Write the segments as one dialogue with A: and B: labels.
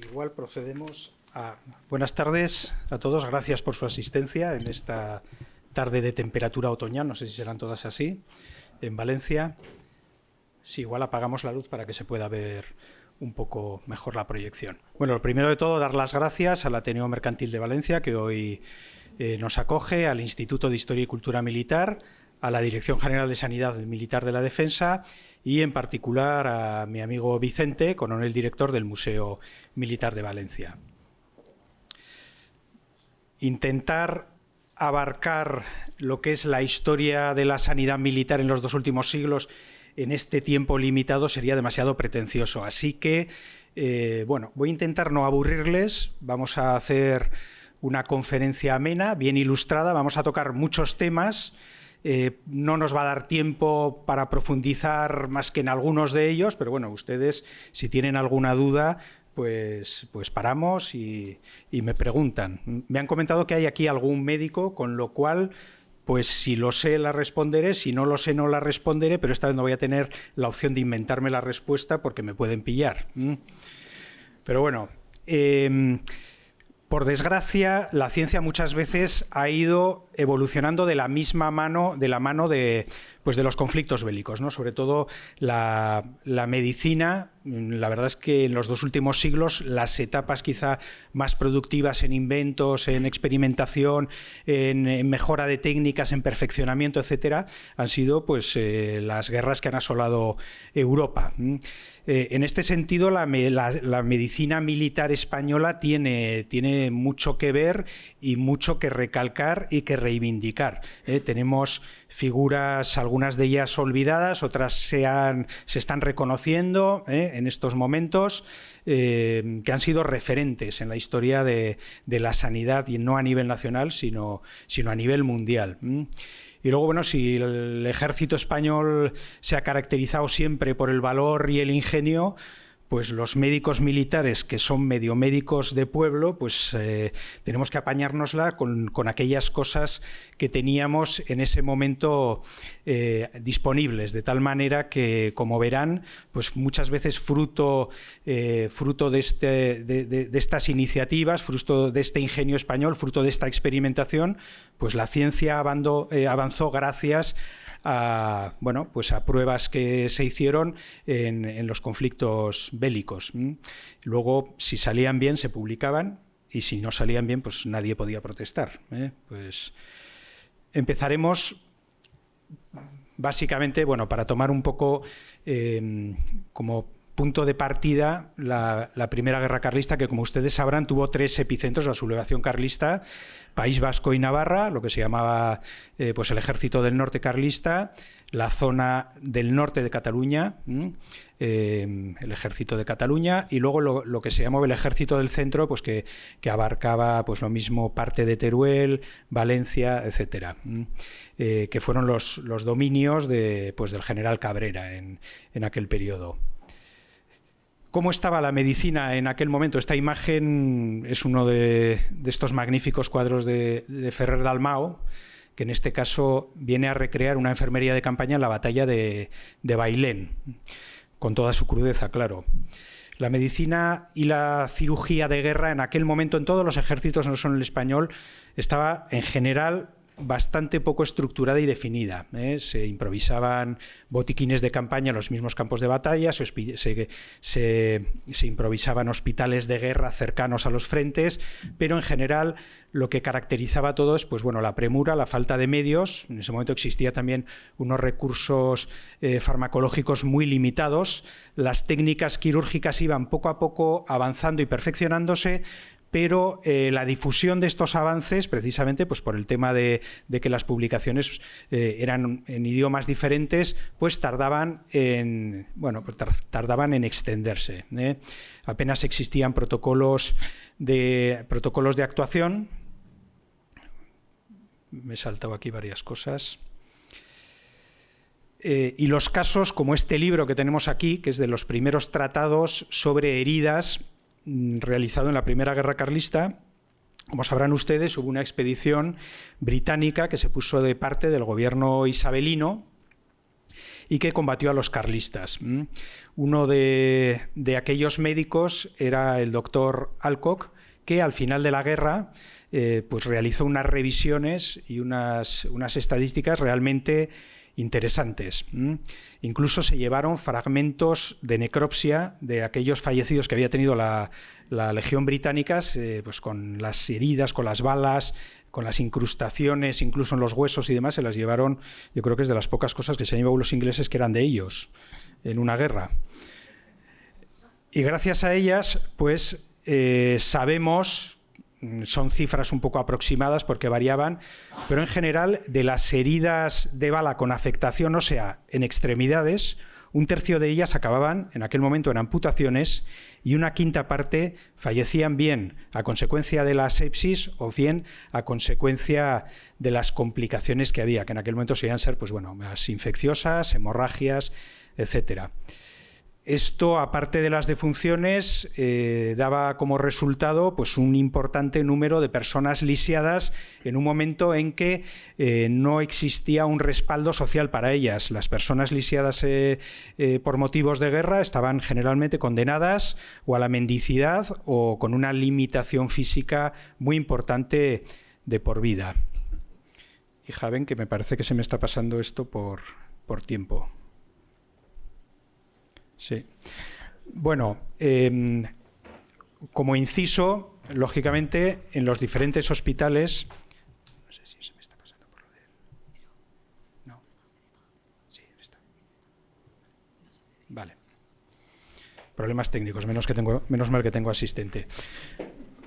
A: igual procedemos a... Buenas tardes a todos, gracias por su asistencia en esta tarde de temperatura otoñal, no sé si serán todas así, en Valencia. Sí, igual apagamos la luz para que se pueda ver un poco mejor la proyección. Bueno, lo primero de todo, dar las gracias al Ateneo Mercantil de Valencia, que hoy nos acoge, al Instituto de Historia y Cultura Militar, a la Dirección General de Sanidad Militar de la Defensa y, en particular, a mi amigo Vicente, coronel director del Museo Militar de Valencia. Intentar abarcar lo que es la historia de la sanidad militar en los dos últimos siglos en este tiempo limitado sería demasiado pretencioso. Así que, bueno, voy a intentar no aburrirles, vamos a hacer una conferencia amena, bien ilustrada, vamos a tocar muchos temas. No nos va a dar tiempo para profundizar más que en algunos de ellos, pero bueno, ustedes, si tienen alguna duda, pues paramos y me preguntan. Me han comentado que hay aquí algún médico, con lo cual, pues si lo sé, la responderé, si no lo sé, no la responderé, pero esta vez no voy a tener la opción de inventarme la respuesta porque me pueden pillar. Pero bueno... por desgracia, la ciencia muchas veces ha ido evolucionando de la misma mano, de la mano de los conflictos bélicos, ¿no? Sobre todo la medicina, la verdad es que en los dos últimos siglos las etapas quizá más productivas en inventos, en experimentación, en mejora de técnicas, en perfeccionamiento, etcétera, han sido pues las guerras que han asolado Europa. En este sentido, la medicina militar española tiene mucho que ver y mucho que recalcar y que reivindicar. Tenemos figuras, algunas de ellas olvidadas, otras se están reconociendo en estos momentos, que han sido referentes en la historia de la sanidad, y no a nivel nacional, sino a nivel mundial. Y luego, bueno, si el ejército español se ha caracterizado siempre por el valor y el ingenio, pues los médicos militares, que son medio médicos de pueblo, pues tenemos que apañárnosla con aquellas cosas que teníamos en ese momento disponibles, de tal manera que, como verán, pues muchas veces fruto de estas iniciativas, fruto de este ingenio español, fruto de esta experimentación, pues la ciencia avanzó gracias a pruebas que se hicieron en los conflictos bélicos. Luego, si salían bien, se publicaban, y si no salían bien, pues nadie podía protestar. Pues empezaremos básicamente, bueno, para tomar un poco como punto de partida la Primera Guerra Carlista, que, como ustedes sabrán, tuvo tres epicentros: la sublevación carlista, País Vasco y Navarra, lo que se llamaba pues el Ejército del Norte carlista, la zona del norte de Cataluña, el Ejército de Cataluña, y luego lo que se llamaba el Ejército del Centro, pues que abarcaba pues lo mismo parte de Teruel, Valencia, etcétera, que fueron los dominios del general Cabrera en aquel periodo. ¿Cómo estaba la medicina en aquel momento? Esta imagen es uno de estos magníficos cuadros de Ferrer Dalmau, que en este caso viene a recrear una enfermería de campaña en la batalla de Bailén, con toda su crudeza, claro. La medicina y la cirugía de guerra en aquel momento en todos los ejércitos, no solo en el español, estaba en general bastante poco estructurada y definida. Se improvisaban botiquines de campaña en los mismos campos de batalla, se improvisaban hospitales de guerra cercanos a los frentes, pero en general lo que caracterizaba todo es pues, bueno, la premura, la falta de medios. En ese momento existía también unos recursos farmacológicos muy limitados. Las técnicas quirúrgicas iban poco a poco avanzando y perfeccionándose, pero la difusión de estos avances, precisamente pues por el tema de que las publicaciones eran en idiomas diferentes, pues tardaban en extenderse. Apenas existían protocolos de actuación. Me he saltado aquí varias cosas. Y los casos, como este libro que tenemos aquí, que es de los primeros tratados sobre heridas, realizado en la Primera Guerra Carlista. Como sabrán ustedes, hubo una expedición británica que se puso de parte del gobierno isabelino y que combatió a los carlistas. Uno de aquellos médicos era el doctor Alcock, que al final de la guerra pues realizó unas revisiones y unas estadísticas realmente interesantes. Incluso se llevaron fragmentos de necropsia de aquellos fallecidos que había tenido la Legión Británica, pues con las heridas, con las balas, con las incrustaciones, incluso en los huesos y demás, se las llevaron. Yo creo que es de las pocas cosas que se han llevado los ingleses que eran de ellos en una guerra. Y gracias a ellas, pues sabemos, son cifras un poco aproximadas porque variaban, pero en general de las heridas de bala con afectación ósea en extremidades, un tercio de ellas acababan en aquel momento en amputaciones y una quinta parte fallecían bien a consecuencia de la sepsis o bien a consecuencia de las complicaciones que había, que en aquel momento solían ser pues, bueno, más infecciosas, hemorragias, etcétera. Esto, aparte de las defunciones, daba como resultado pues, un importante número de personas lisiadas en un momento en que no existía un respaldo social para ellas. Las personas lisiadas por motivos de guerra estaban generalmente condenadas o a la mendicidad o con una limitación física muy importante de por vida. Hija, ven que me parece que se me está pasando esto por tiempo. Sí. Bueno, como inciso, lógicamente, en los diferentes hospitales... No sé si se me está pasando por lo de... No. Sí, está. Vale. Problemas técnicos, menos mal que tengo asistente.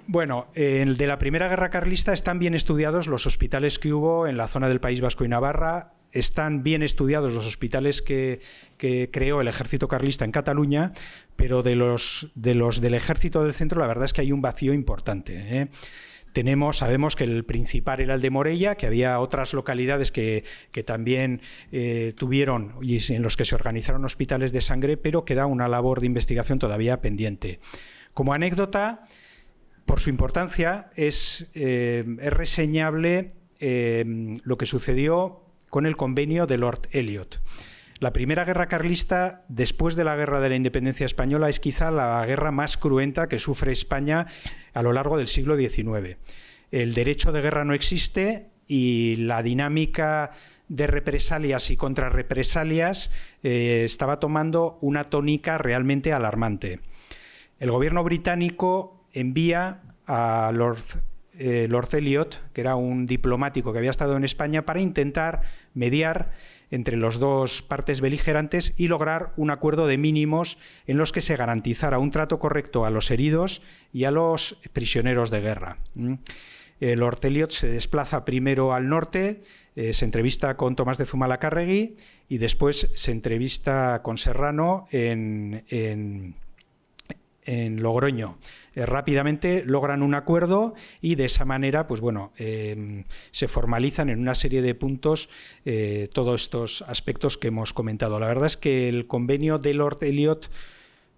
A: Bueno, el de la Primera Guerra Carlista están bien estudiados los hospitales que hubo en la zona del País Vasco y Navarra. Están bien estudiados los hospitales que creó el ejército carlista en Cataluña, pero de los del ejército del centro la verdad es que hay un vacío importante. Sabemos que el principal era el de Morella, que había otras localidades que también tuvieron y en los que se organizaron hospitales de sangre, pero queda una labor de investigación todavía pendiente. Como anécdota, por su importancia, es reseñable lo que sucedió con el convenio de Lord Eliot. La Primera Guerra Carlista, después de la Guerra de la Independencia Española, es quizá la guerra más cruenta que sufre España a lo largo del siglo XIX. El derecho de guerra no existe y la dinámica de represalias y contrarrepresalias estaba tomando una tónica realmente alarmante. El gobierno británico envía a Lord Eliot, que era un diplomático que había estado en España, para intentar mediar entre las dos partes beligerantes y lograr un acuerdo de mínimos en los que se garantizara un trato correcto a los heridos y a los prisioneros de guerra. Lord Eliot se desplaza primero al norte, se entrevista con Tomás de Zumalacárregui y después se entrevista con Serrano en Logroño. Rápidamente logran un acuerdo y de esa manera pues bueno, se formalizan en una serie de puntos todos estos aspectos que hemos comentado. La verdad es que el convenio de Lord Eliot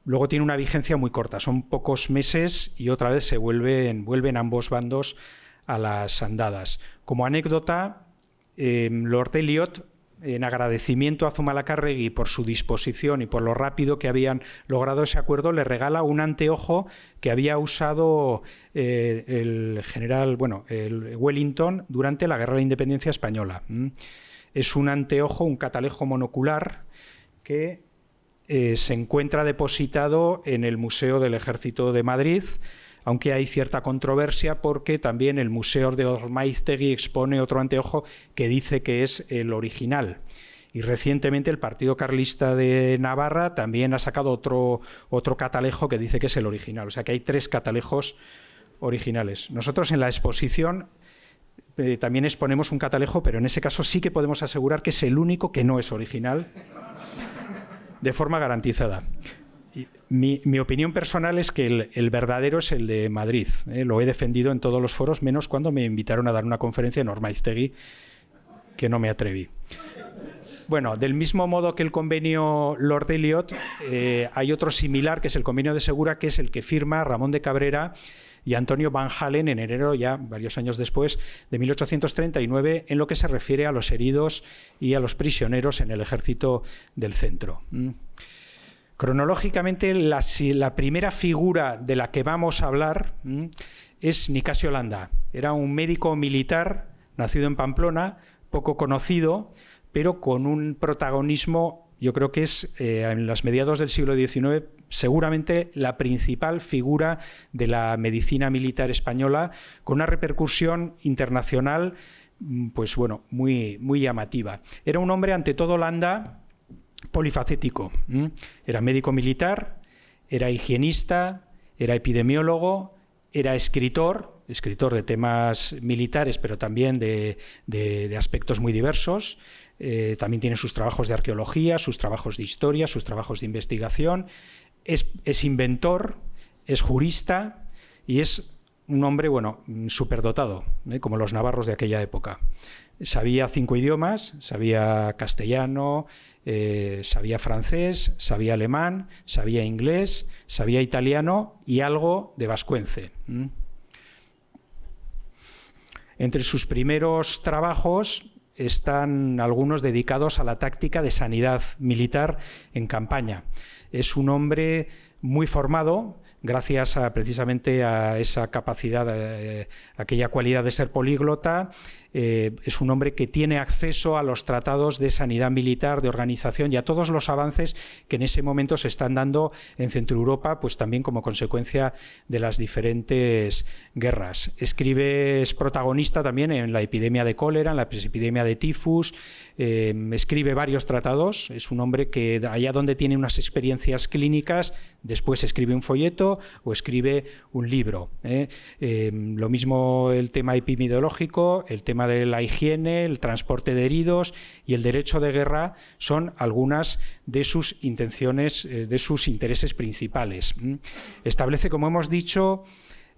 A: luego tiene una vigencia muy corta, son pocos meses y otra vez se vuelven ambos bandos a las andadas. Como anécdota, Lord Eliot, en agradecimiento a Zumalacárregui por su disposición y por lo rápido que habían logrado ese acuerdo, le regala un anteojo que había usado el general, el Wellington durante la Guerra de la Independencia Española. Es un anteojo, un catalejo monocular que se encuentra depositado en el Museo del Ejército de Madrid, aunque hay cierta controversia porque también el Museo de Ormaiztegui expone otro anteojo que dice que es el original. Y recientemente el Partido Carlista de Navarra también ha sacado otro catalejo que dice que es el original. O sea que hay 3 catalejos originales. Nosotros en la exposición también exponemos un catalejo, pero en ese caso sí que podemos asegurar que es el único que no es original de forma garantizada. Mi opinión personal es que el verdadero es el de Madrid. Lo he defendido en todos los foros, menos cuando me invitaron a dar una conferencia en Ormaiztegui, que no me atreví. Bueno, del mismo modo que el convenio Lord Elliot, hay otro similar, que es el convenio de Segura, que es el que firma Ramón de Cabrera y Antonio Van Halen en enero, ya varios años después, de 1839, en lo que se refiere a los heridos y a los prisioneros en el ejército del centro. Cronológicamente, la primera figura de la que vamos a hablar es Nicasio Landa. Era un médico militar nacido en Pamplona, poco conocido, pero con un protagonismo, yo creo que es en los mediados del siglo XIX, seguramente la principal figura de la medicina militar española, con una repercusión internacional, pues bueno, muy, muy llamativa. Era un hombre, ante todo, Landa, polifacético. Era médico militar, era higienista, era epidemiólogo, era escritor de temas militares, pero también de aspectos muy diversos. También tiene sus trabajos de arqueología, sus trabajos de historia, sus trabajos de investigación. Es inventor, es jurista y es un hombre, bueno, superdotado, como los navarros de aquella época. Sabía 5 idiomas, sabía castellano, sabía francés, sabía alemán, sabía inglés, sabía italiano y algo de vascuence. Entre sus primeros trabajos están algunos dedicados a la táctica de sanidad militar en campaña. Es un hombre muy formado, gracias precisamente a esa capacidad, aquella cualidad de ser políglota. Es un hombre que tiene acceso a los tratados de sanidad militar, de organización y a todos los avances que en ese momento se están dando en Centroeuropa, pues también como consecuencia de las diferentes guerras. Es protagonista también en la epidemia de cólera, en la epidemia de tifus, escribe varios tratados. Es un hombre que allá donde tiene unas experiencias clínicas, después escribe un folleto o escribe un libro. Lo mismo el tema epidemiológico, el tema de la higiene, el transporte de heridos y el derecho de guerra son algunas de sus intenciones, de sus intereses principales. Establece, como hemos dicho,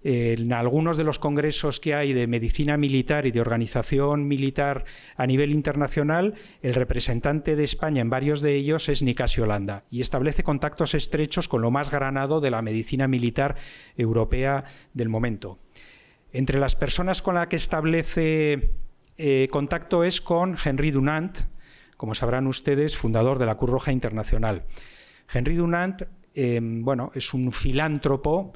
A: en algunos de los congresos que hay de medicina militar y de organización militar a nivel internacional, el representante de España en varios de ellos es Nicasio Landa, y establece contactos estrechos con lo más granado de la medicina militar europea del momento. Entre las personas con las que establece contacto es con Henry Dunant, como sabrán ustedes, fundador de la Cruz Roja Internacional. Henry Dunant, bueno, es un filántropo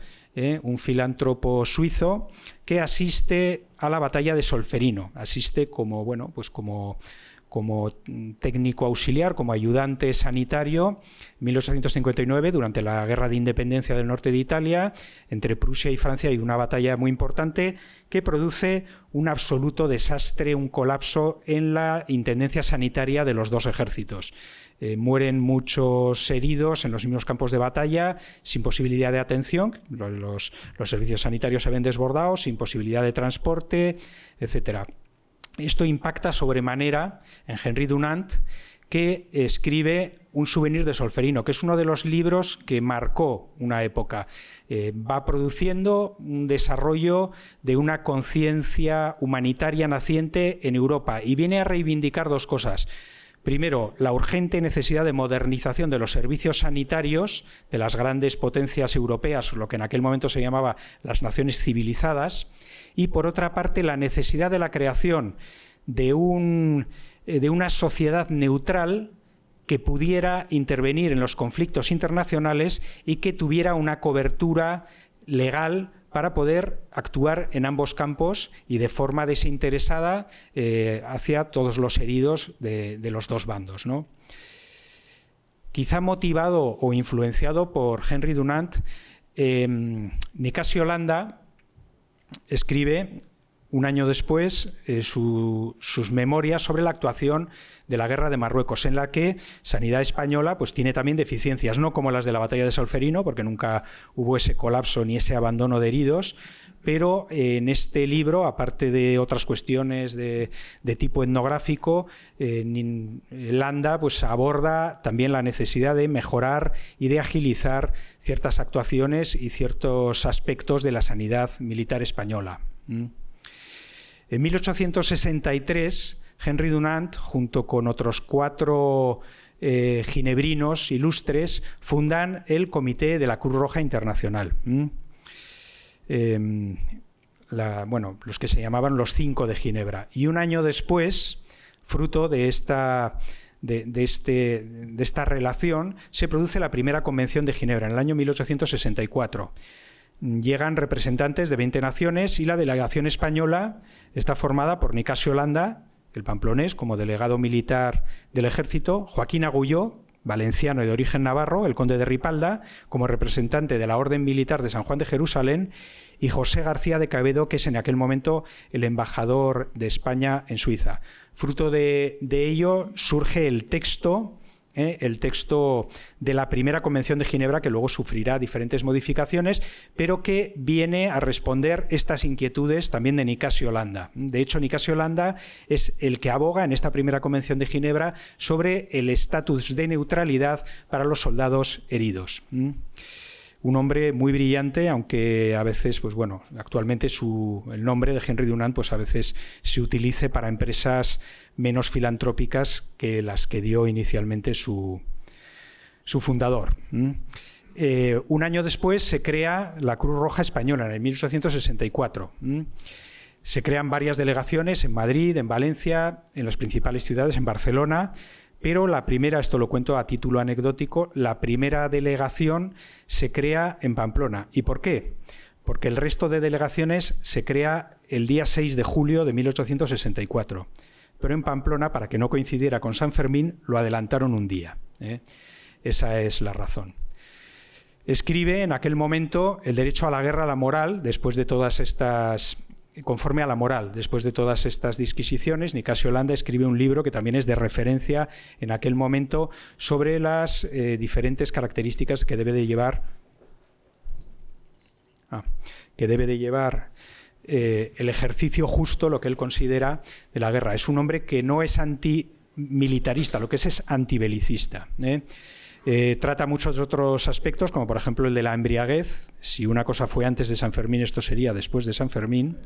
A: suizo que asiste a la batalla de Solferino. Asiste como, bueno, pues como técnico auxiliar, como ayudante sanitario, en 1859, durante la Guerra de Independencia del norte de Italia. Entre Prusia y Francia hay una batalla muy importante que produce un absoluto desastre, un colapso en la intendencia sanitaria de los dos ejércitos. Mueren muchos heridos en los mismos campos de batalla, sin posibilidad de atención, los servicios sanitarios se ven desbordados, sin posibilidad de transporte, etcétera. Esto impacta sobremanera en Henry Dunant, que escribe Un souvenir de Solferino, que es uno de los libros que marcó una época. Va produciendo un desarrollo de una conciencia humanitaria naciente en Europa y viene a reivindicar dos cosas. Primero, la urgente necesidad de modernización de los servicios sanitarios de las grandes potencias europeas, lo que en aquel momento se llamaba las naciones civilizadas, y por otra parte la necesidad de la creación de una sociedad neutral que pudiera intervenir en los conflictos internacionales y que tuviera una cobertura legal para poder actuar en ambos campos y de forma desinteresada hacia todos los heridos de los dos bandos, ¿no? Quizá motivado o influenciado por Henry Dunant, Nicasio Landa escribe un año después sus memorias sobre la actuación de la guerra de Marruecos, en la que Sanidad Española pues tiene también deficiencias, no como las de la batalla de Solferino, porque nunca hubo ese colapso ni ese abandono de heridos, pero en este libro, aparte de otras cuestiones de tipo etnográfico, Landa pues aborda también la necesidad de mejorar y de agilizar ciertas actuaciones y ciertos aspectos de la sanidad militar española. En 1863, Henry Dunant, junto con otros 4 ginebrinos ilustres, fundan el Comité de la Cruz Roja Internacional. Los que se llamaban los 5 de Ginebra. Y un año después, fruto de esta relación, se produce la primera Convención de Ginebra, en el año 1864. Llegan representantes de 20 naciones y la delegación española está formada por Nicasio Landa, el pamplonés, como delegado militar del ejército, Joaquín Agulló, valenciano y de origen navarro, el conde de Ripalda, como representante de la Orden Militar de San Juan de Jerusalén, y José García de Quevedo, que es en aquel momento el embajador de España en Suiza. Fruto de ello surge el texto de la primera Convención de Ginebra, que luego sufrirá diferentes modificaciones, pero que viene a responder estas inquietudes también de Nicasio Landa. De hecho, Nicasio Landa es el que aboga en esta primera Convención de Ginebra sobre el estatus de neutralidad para los soldados heridos. Un hombre muy brillante, aunque a veces, pues bueno, actualmente el nombre de Henry Dunant pues a veces se utilice para empresas menos filantrópicas que las que dio inicialmente su fundador. Un año después se crea la Cruz Roja Española, en el 1864. Se crean varias delegaciones en Madrid, en Valencia, en las principales ciudades, en Barcelona. Pero la primera, esto lo cuento a título anecdótico, la primera delegación se crea en Pamplona. ¿Y por qué? Porque el resto de delegaciones se crea el día 6 de julio de 1864. Pero en Pamplona, para que no coincidiera con San Fermín, lo adelantaron un día. Esa es la razón. Escribe en aquel momento el derecho a la guerra, a la moral, después de todas estas... Conforme a la moral, después de todas estas disquisiciones, Nicasio Landa escribe un libro que también es de referencia en aquel momento sobre las diferentes características que debe de llevar, el ejercicio justo, lo que él considera de la guerra. Es un hombre que no es antimilitarista, lo que es antibelicista. Trata muchos otros aspectos, como por ejemplo el de la embriaguez. Si una cosa fue antes de San Fermín, esto sería después de San Fermín.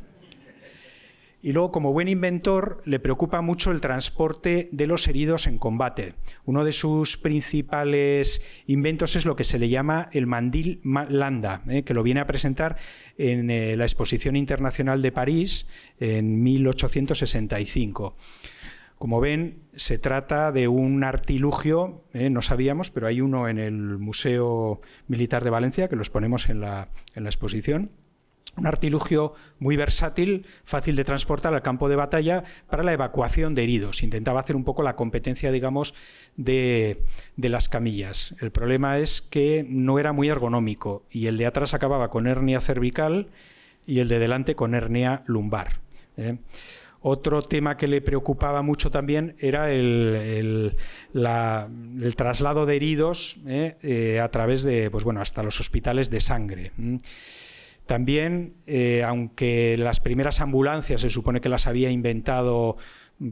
A: Y luego, como buen inventor, le preocupa mucho el transporte de los heridos en combate. Uno de sus principales inventos es lo que se le llama el mandil Landa, que lo viene a presentar en la Exposición Internacional de París en 1865. Como ven, se trata de un artilugio, no sabíamos, pero hay uno en el Museo Militar de Valencia, que los ponemos en la exposición. Un artilugio muy versátil, fácil de transportar al campo de batalla para la evacuación de heridos. Intentaba hacer un poco la competencia, digamos, de las camillas. El problema es que no era muy ergonómico y el de atrás acababa con hernia cervical y el de delante con hernia lumbar. Otro tema que le preocupaba mucho también era el traslado de heridos a través de, pues bueno, hasta los hospitales de sangre. También, aunque las primeras ambulancias se supone que las había inventado,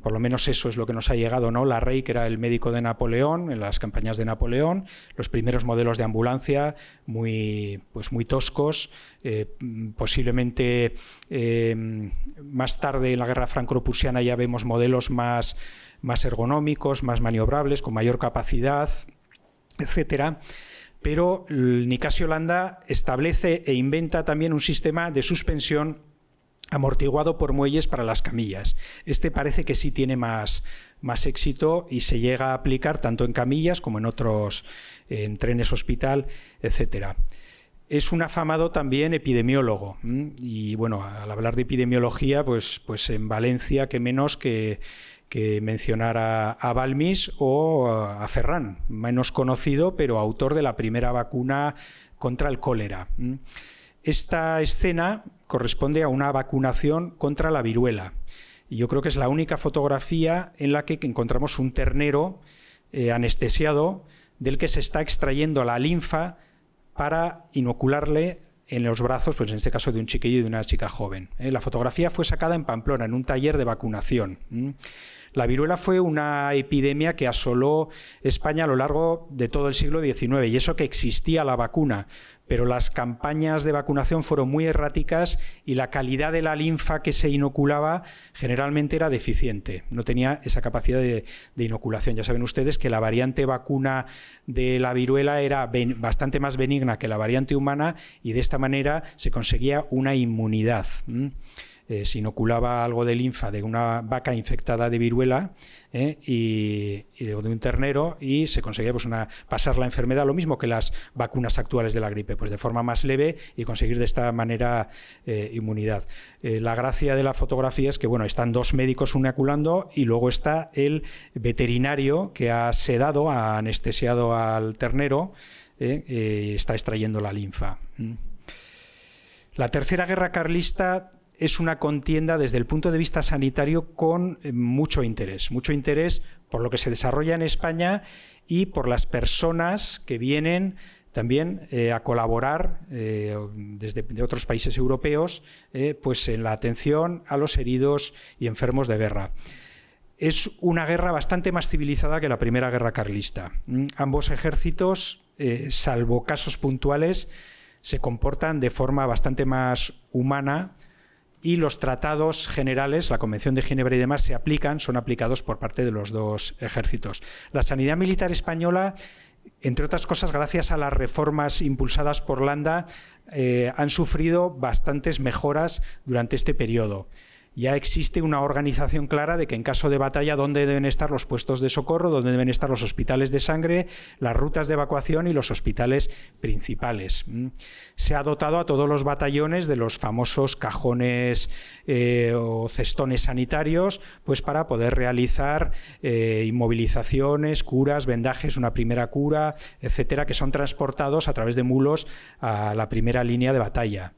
A: por lo menos eso es lo que nos ha llegado, ¿no? La Rey, que era el médico de Napoleón, en las campañas de Napoleón, los primeros modelos de ambulancia muy toscos, posiblemente más tarde en la guerra franco-prusiana ya vemos modelos más ergonómicos, más maniobrables, con mayor capacidad, etcétera. Pero Nicasio Landa establece e inventa también un sistema de suspensión amortiguado por muelles para las camillas. Este parece que sí tiene más éxito y se llega a aplicar tanto en camillas como en otros, en trenes hospital, etcétera. Es un afamado también epidemiólogo y bueno, al hablar de epidemiología, pues en Valencia, qué menos que mencionar a Balmis o a Ferran, menos conocido, pero autor de la primera vacuna contra el cólera. Esta escena corresponde a una vacunación contra la viruela. Y yo creo que es la única fotografía en la que encontramos un ternero anestesiado del que se está extrayendo la linfa para inocularle en los brazos, pues en este caso de un chiquillo y de una chica joven. La fotografía fue sacada en Pamplona, en un taller de vacunación. La viruela fue una epidemia que asoló España a lo largo de todo el siglo XIX, y eso que existía la vacuna, pero las campañas de vacunación fueron muy erráticas y la calidad de la linfa que se inoculaba generalmente era deficiente, no tenía esa capacidad de inoculación. Ya saben ustedes que la variante vacuna de la viruela era bastante más benigna que la variante humana, y de esta manera se conseguía una inmunidad. Se inoculaba algo de linfa de una vaca infectada de viruela y de un ternero, y se conseguía pues, pasar la enfermedad, lo mismo que las vacunas actuales de la gripe, pues de forma más leve, y conseguir de esta manera inmunidad. La gracia de la fotografía es que bueno, están dos médicos inoculando, y luego está el veterinario que ha sedado, ha anestesiado al ternero, y está extrayendo la linfa. La Tercera Guerra Carlista es una contienda desde el punto de vista sanitario con mucho interés por lo que se desarrolla en España y por las personas que vienen también a colaborar de otros países europeos pues en la atención a los heridos y enfermos de guerra. Es una guerra bastante más civilizada que la Primera Guerra Carlista. Ambos ejércitos, salvo casos puntuales, se comportan de forma bastante más humana, y los tratados generales, la Convención de Ginebra y demás, son aplicados por parte de los dos ejércitos. La sanidad militar española, entre otras cosas, gracias a las reformas impulsadas por Landa, han sufrido bastantes mejoras durante este periodo. Ya existe una organización clara de que en caso de batalla dónde deben estar los puestos de socorro, dónde deben estar los hospitales de sangre, las rutas de evacuación y los hospitales principales. Se ha dotado a todos los batallones de los famosos cajones o cestones sanitarios, pues para poder realizar inmovilizaciones, curas, vendajes, una primera cura, etcétera, que son transportados a través de mulos a la primera línea de batalla.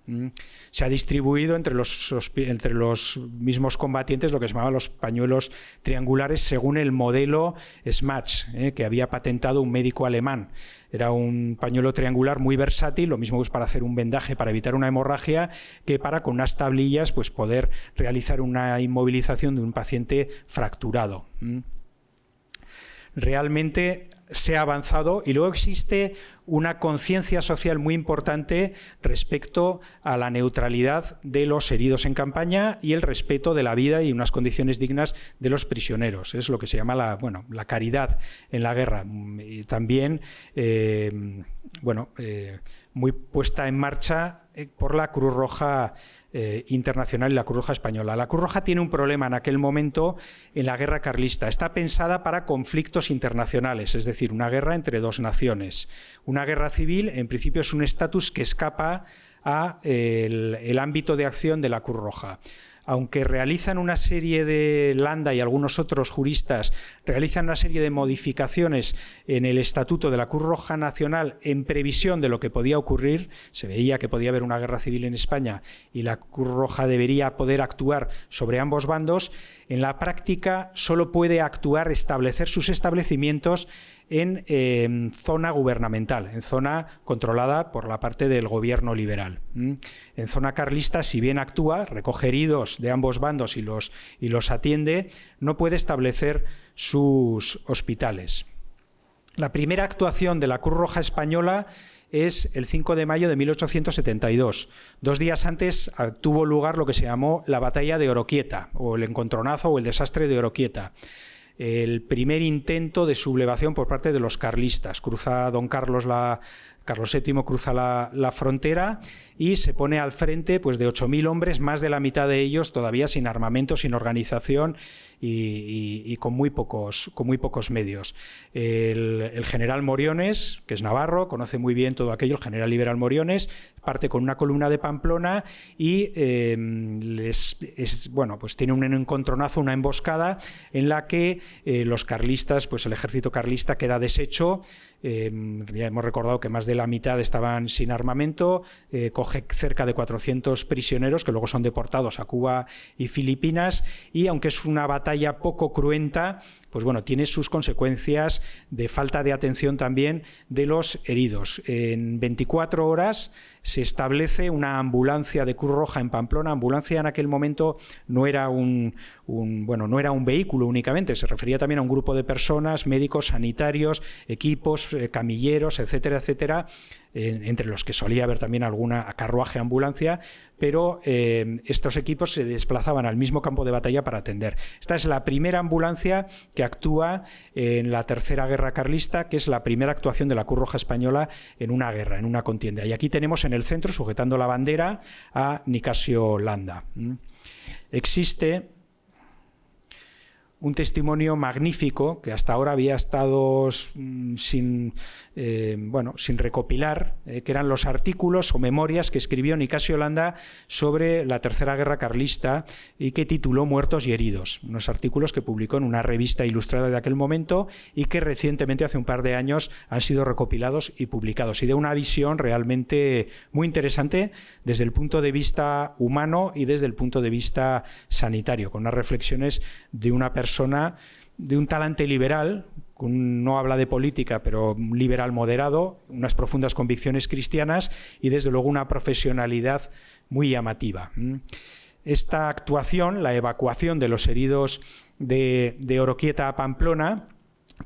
A: Se ha distribuido entre los mismos combatientes lo que se llamaban los pañuelos triangulares según el modelo Smatch, que había patentado un médico alemán. Era un pañuelo triangular muy versátil, lo mismo es para hacer un vendaje para evitar una hemorragia, que para con unas tablillas pues poder realizar una inmovilización de un paciente fracturado. Realmente se ha avanzado, y luego existe una conciencia social muy importante respecto a la neutralidad de los heridos en campaña y el respeto de la vida y unas condiciones dignas de los prisioneros. Es lo que se llama la caridad en la guerra. Y también muy puesta en marcha por la Cruz Roja Internacional y la Cruz Roja Española. La Cruz Roja tiene un problema en aquel momento en la guerra carlista. Está pensada para conflictos internacionales, es decir, una guerra entre dos naciones. Una guerra civil, en principio, es un estatus que escapa a el ámbito de acción de la Cruz Roja. Aunque realizan una serie de Landa y algunos otros juristas realizan una serie de modificaciones en el Estatuto de la Cruz Roja Nacional en previsión de lo que podía ocurrir, se veía que podía haber una guerra civil en España y la Cruz Roja debería poder actuar sobre ambos bandos, en la práctica solo puede actuar, establecer sus establecimientos en zona gubernamental, en zona controlada por la parte del gobierno liberal. En zona carlista, si bien actúa, recoge heridos de ambos bandos y los atiende, no puede establecer sus hospitales. La primera actuación de la Cruz Roja Española es el 5 de mayo de 1872. 2 días antes tuvo lugar lo que se llamó la Batalla de Oroquieta, o el encontronazo o el desastre de Oroquieta. El primer intento de sublevación por parte de los carlistas. Cruza don Carlos VII cruza la frontera y se pone al frente pues, de 8.000 hombres, más de la mitad de ellos todavía sin armamento, sin organización y con muy pocos medios. El general Moriones, que es navarro, conoce muy bien todo aquello, el general liberal Moriones, parte con una columna de Pamplona y pues tiene un encontronazo, una emboscada en la que los carlistas, pues el ejército carlista queda deshecho, ya hemos recordado que más de la mitad estaban sin armamento, coge cerca de 400 prisioneros que luego son deportados a Cuba y Filipinas, y aunque es una batalla poco cruenta, pues bueno, tiene sus consecuencias de falta de atención también de los heridos. En 24 horas se establece una ambulancia de Cruz Roja en Pamplona. Ambulancia en aquel momento no era no era un vehículo únicamente, se refería también a un grupo de personas, médicos, sanitarios, equipos, camilleros, etcétera, etcétera, entre los que solía haber también alguna carruaje, ambulancia, pero estos equipos se desplazaban al mismo campo de batalla para atender. Esta es la primera ambulancia que actúa en la Tercera Guerra Carlista, que es la primera actuación de la Cruz Roja Española en una guerra, en una contienda. Y aquí tenemos en el centro, sujetando la bandera, a Nicasio Landa. Existe un testimonio magnífico que hasta ahora había estado sin recopilar, que eran los artículos o memorias que escribió Nicasio Landa sobre la Tercera Guerra Carlista y que tituló Muertos y Heridos. Unos artículos que publicó en una revista ilustrada de aquel momento y que recientemente, hace un par de años, han sido recopilados y publicados. Y de una visión realmente muy interesante desde el punto de vista humano y desde el punto de vista sanitario, con unas reflexiones de una persona de un talante liberal, no habla de política, pero un liberal moderado, unas profundas convicciones cristianas y desde luego una profesionalidad muy llamativa. Esta actuación, la evacuación de los heridos de Oroquieta a Pamplona,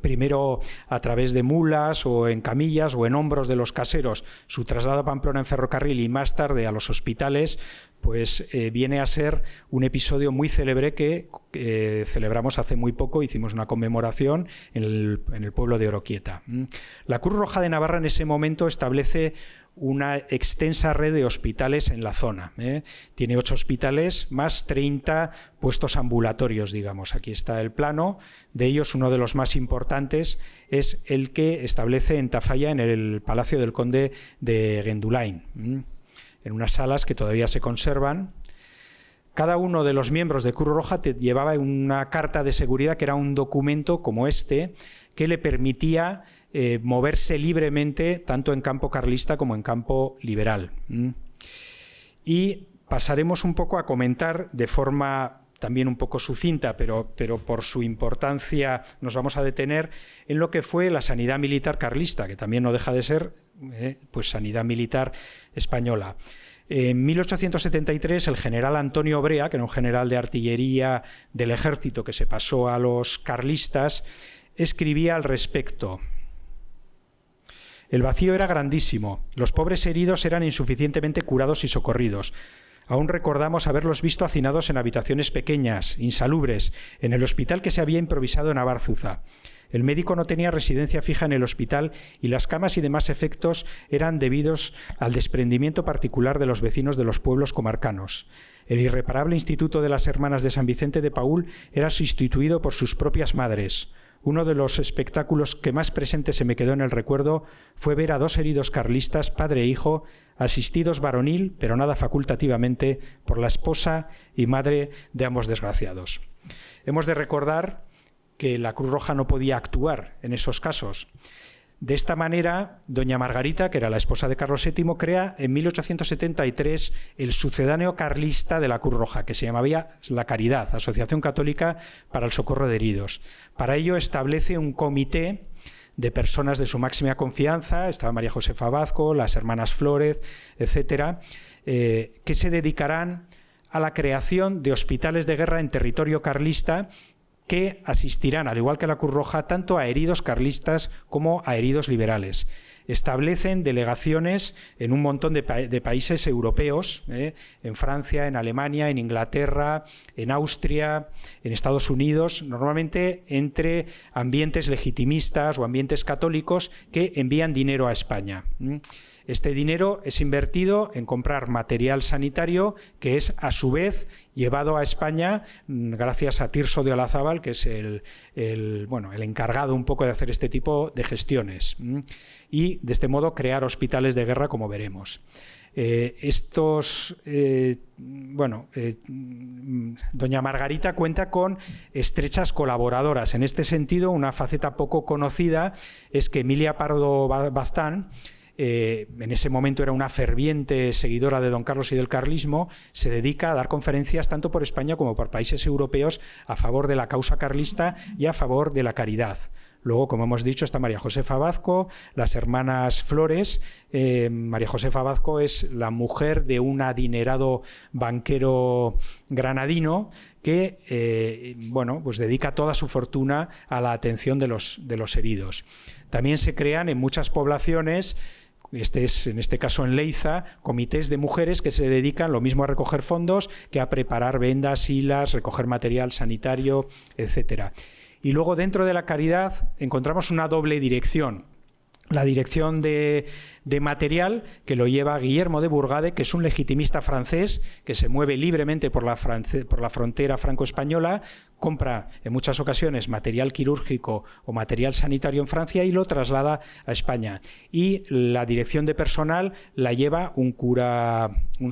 A: primero a través de mulas o en camillas o en hombros de los caseros, su traslado a Pamplona en ferrocarril y más tarde a los hospitales, pues viene a ser un episodio muy célebre que celebramos hace muy poco. Hicimos una conmemoración en el pueblo de Oroquieta. La Cruz Roja de Navarra en ese momento establece una extensa red de hospitales en la zona. Tiene 8 hospitales más 30 puestos ambulatorios, digamos. Aquí está el plano. De ellos, uno de los más importantes es el que establece en Tafalla, en el Palacio del Conde de Gendulain, en unas salas que todavía se conservan. Cada uno de los miembros de Cruz Roja llevaba una carta de seguridad, que era un documento como este, que le permitía moverse libremente tanto en campo carlista como en campo liberal. Y pasaremos un poco a comentar de forma también un poco sucinta, pero por su importancia nos vamos a detener en lo que fue la sanidad militar carlista, que también no deja de ser pues sanidad militar española. En 1873 el general Antonio Brea, que era un general de artillería del ejército que se pasó a los carlistas, escribía al respecto: el vacío era grandísimo, los pobres heridos eran insuficientemente curados y socorridos. Aún recordamos haberlos visto hacinados en habitaciones pequeñas, insalubres, en el hospital que se había improvisado en Abárzuza. El médico no tenía residencia fija en el hospital y las camas y demás efectos eran debidos al desprendimiento particular de los vecinos de los pueblos comarcanos. El irreparable Instituto de las Hermanas de San Vicente de Paúl era sustituido por sus propias madres. Uno de los espectáculos que más presente se me quedó en el recuerdo fue ver a 2 heridos carlistas, padre e hijo, asistidos varonil, pero nada facultativamente, por la esposa y madre de ambos desgraciados. Hemos de recordar que la Cruz Roja no podía actuar en esos casos. De esta manera, doña Margarita, que era la esposa de Carlos VII, crea en 1873 el sucedáneo carlista de la Cruz Roja, que se llamaba La Caridad, Asociación Católica para el Socorro de Heridos. Para ello establece un comité de personas de su máxima confianza, estaba María Josefa Vazco, las hermanas Flórez, etcétera, que se dedicarán a la creación de hospitales de guerra en territorio carlista que asistirán, al igual que la Cruz Roja, tanto a heridos carlistas como a heridos liberales. Establecen delegaciones en un montón de países europeos, en Francia, en Alemania, en Inglaterra, en Austria, en Estados Unidos, normalmente entre ambientes legitimistas o ambientes católicos que envían dinero a España. Este dinero es invertido en comprar material sanitario que es, a su vez, llevado a España gracias a Tirso de Olazábal, que es el encargado un poco de hacer este tipo de gestiones. y de este modo crear hospitales de guerra, como veremos. Doña Margarita cuenta con estrechas colaboradoras. En este sentido, una faceta poco conocida es que Emilia Pardo Baztán, en ese momento era una ferviente seguidora de don Carlos y del carlismo, se dedica a dar conferencias tanto por España como por países europeos a favor de la causa carlista y a favor de la caridad. Luego, como hemos dicho, está María Josefa Vazco, las hermanas Flores. María Josefa Vazco es la mujer de un adinerado banquero granadino que pues dedica toda su fortuna a la atención de los heridos. También se crean en muchas poblaciones, en este caso en Leiza, comités de mujeres que se dedican lo mismo a recoger fondos que a preparar vendas, hilas, recoger material sanitario, etcétera. Y luego, dentro de la caridad, encontramos una doble dirección. La dirección de material, que lo lleva Guillermo de Bourgade, que es un legitimista francés que se mueve libremente por la frontera franco-española, compra en muchas ocasiones material quirúrgico o material sanitario en Francia y lo traslada a España. Y la dirección de personal la lleva un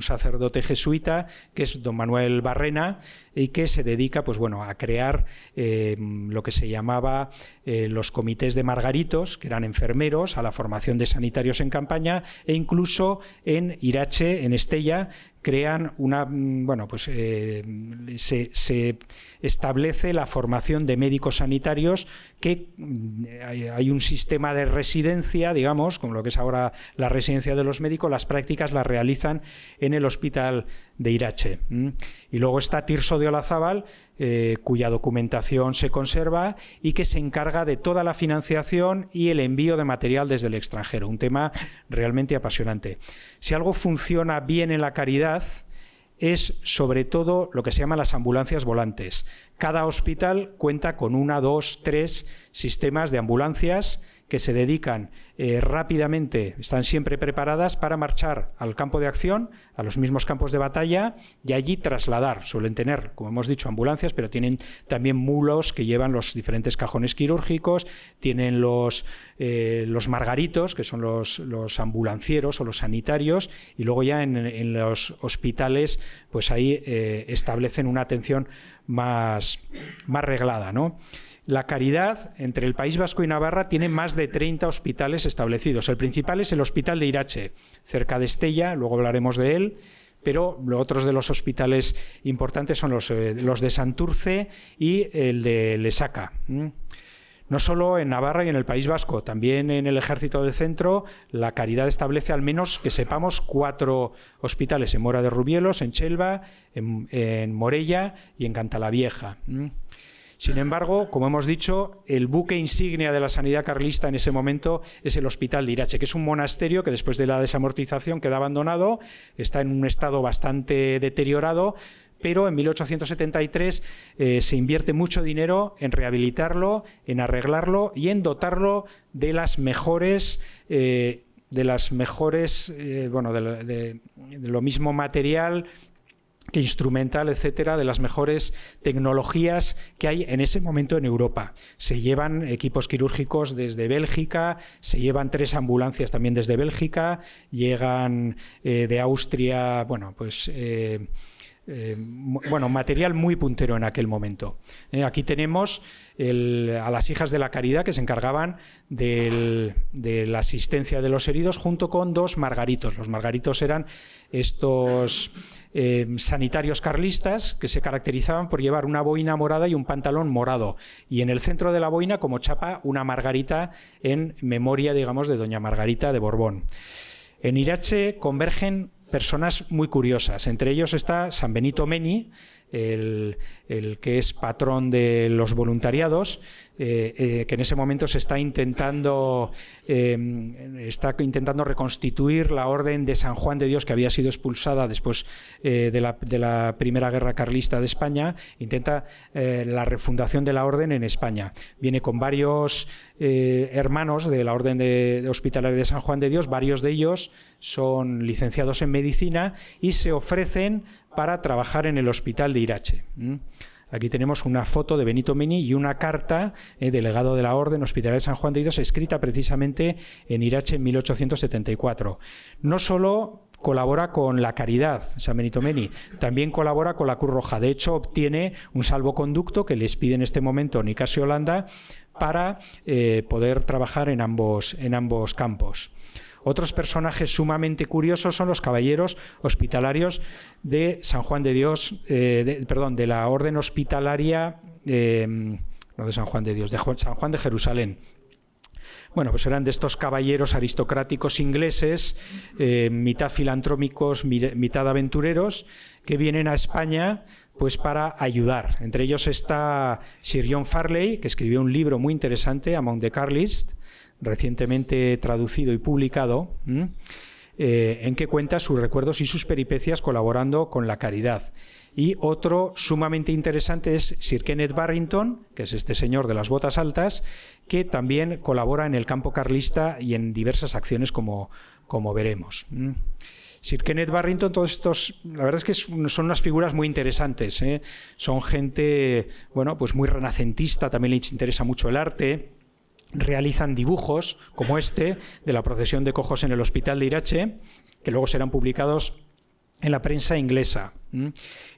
A: sacerdote jesuita, que es don Manuel Barrena, y que se dedica a crear lo que se llamaba los comités de margaritos, que eran enfermeros, a la formación de sanitarios en campaña, e incluso en Irache, en Estella, crean se establece la formación de médicos sanitarios, que hay un sistema de residencia, digamos, como lo que es ahora la residencia de los médicos. Las prácticas las realizan en el hospital de Irache. Y luego está Tirso de Olazábal, cuya documentación se conserva y que se encarga de toda la financiación y el envío de material desde el extranjero. Un tema realmente apasionante. Si algo funciona bien en la caridad, es sobre todo lo que se llama las ambulancias volantes. Cada hospital cuenta con 1, 2, 3 sistemas de ambulancias que se dedican rápidamente, están siempre preparadas para marchar al campo de acción, a los mismos campos de batalla, y allí trasladar. Suelen tener, como hemos dicho, ambulancias, pero tienen también mulos que llevan los diferentes cajones quirúrgicos, tienen los margaritos, que son los ambulancieros o los sanitarios, y luego ya en los hospitales, pues ahí establecen una atención más reglada, ¿no? La caridad, entre el País Vasco y Navarra, tiene más de 30 hospitales establecidos. El principal es el Hospital de Irache, cerca de Estella, luego hablaremos de él, pero los otros de los hospitales importantes son los de Santurce y el de Lesaca. No solo en Navarra y en el País Vasco, también en el Ejército del Centro, la caridad establece, al menos que sepamos, 4 hospitales: en Mora de Rubielos, en Chelva, en Morella y en Cantalavieja. Sin embargo, como hemos dicho, el buque insignia de la sanidad carlista en ese momento es el Hospital de Irache, que es un monasterio que después de la desamortización queda abandonado, está en un estado bastante deteriorado, pero en 1873 se invierte mucho dinero en rehabilitarlo, en arreglarlo y en dotarlo de lo mismo material que instrumental, etcétera, de las mejores tecnologías que hay en ese momento en Europa. Se llevan equipos quirúrgicos desde Bélgica, se llevan 3 ambulancias también desde Bélgica, llegan de Austria, material muy puntero en aquel momento. Aquí tenemos a las hijas de la caridad, que se encargaban de la asistencia de los heridos, junto con 2 margaritos. Los margaritos eran estos sanitarios carlistas que se caracterizaban por llevar una boina morada y un pantalón morado, y en el centro de la boina, como chapa, una margarita en memoria, digamos, de doña Margarita de Borbón. En Irache convergen personas muy curiosas. Entre ellos está San Benito Meni, el que es patrón de los voluntariados, que en ese momento se está intentando reconstituir la Orden de San Juan de Dios, que había sido expulsada después de la Primera Guerra Carlista de España. Intenta la refundación de la Orden en España. Viene con varios hermanos de la Orden de Hospitalaria de San Juan de Dios. Varios de ellos son licenciados en medicina y se ofrecen para trabajar en el Hospital de Irache. Aquí tenemos una foto de Benito Meni y una carta, delegado de la Orden Hospitalaria de San Juan de Dios, escrita precisamente en Irache en 1874. No solo colabora con la caridad, San Benito Meni, también colabora con la Cruz Roja. De hecho, obtiene un salvoconducto que les pide en este momento Nicasio Holanda para poder trabajar en ambos campos. Otros personajes sumamente curiosos son los caballeros hospitalarios de San Juan de Dios, de la Orden Hospitalaria, no de San Juan de Dios, de San Juan de Jerusalén. Bueno, pues eran de estos caballeros aristocráticos ingleses, mitad filantrópicos, mitad aventureros, que vienen a España pues para ayudar. Entre ellos está Sir John Farley, que escribió un libro muy interesante, Among the Carlists, recientemente traducido y publicado, en que cuenta sus recuerdos y sus peripecias colaborando con la caridad. Y otro sumamente interesante es Sir Kenneth Barrington, que es este señor de las botas altas, que también colabora en el campo carlista y en diversas acciones, como veremos. Sir Kenneth Barrington, todos estos, la verdad es que son unas figuras muy interesantes, ¿eh? Son gente, bueno, pues muy renacentista, también les interesa mucho el arte. Realizan dibujos como este de la procesión de cojos en el Hospital de Irache, que luego serán publicados en la prensa inglesa.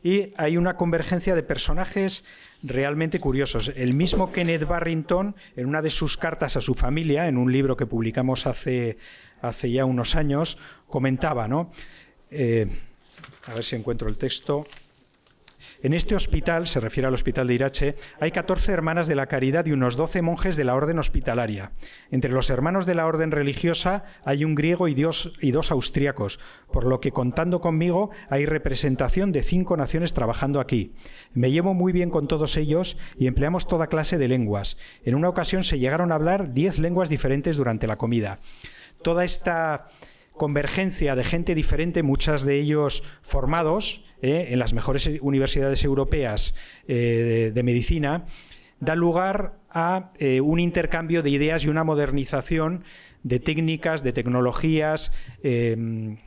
A: Y hay una convergencia de personajes realmente curiosos. El mismo Kenneth Barrington, en una de sus cartas a su familia, en un libro que publicamos hace ya unos años, comentaba, ¿no? A ver si encuentro el texto. En este hospital, se refiere al Hospital de Irache, hay 14 hermanas de la caridad y unos 12 monjes de la orden hospitalaria. Entre los hermanos de la orden religiosa hay un griego y dos austríacos, por lo que contando conmigo hay representación de 5 naciones trabajando aquí. Me llevo muy bien con todos ellos y empleamos toda clase de lenguas. En una ocasión se llegaron a hablar 10 lenguas diferentes durante la comida. Toda esta convergencia de gente diferente, muchas de ellos formados en las mejores universidades europeas de medicina, da lugar a un intercambio de ideas y una modernización de técnicas, de tecnologías, de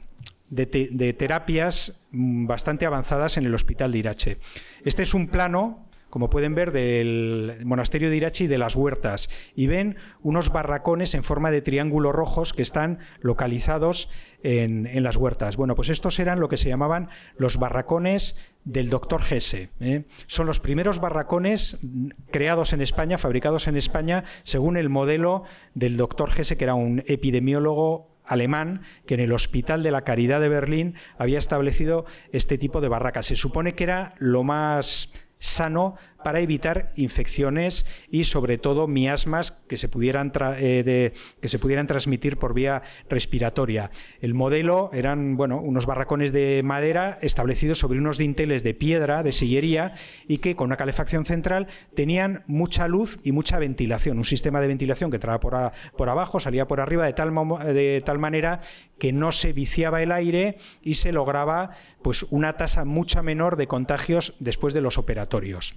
A: terapias bastante avanzadas en el Hospital de Irache. Este es un plano, como pueden ver, del monasterio de Irache y de las huertas, y ven unos barracones en forma de triángulo rojos que están localizados en las huertas. Bueno, pues estos eran lo que se llamaban los barracones del doctor Gese. Son los primeros barracones creados en España, fabricados en España, según el modelo del doctor Gese, que era un epidemiólogo alemán, que en el Hospital de la Caridad de Berlín había establecido este tipo de barracas. Se supone que era lo más sano para evitar infecciones y sobre todo miasmas que se pudieran transmitir por vía respiratoria. El modelo eran, bueno, unos barracones de madera establecidos sobre unos dinteles de piedra, de sillería, y que con una calefacción central tenían mucha luz y mucha ventilación, un sistema de ventilación que entraba por abajo, salía por arriba, de tal manera que no se viciaba el aire y se lograba pues una tasa mucha menor de contagios después de los operatorios.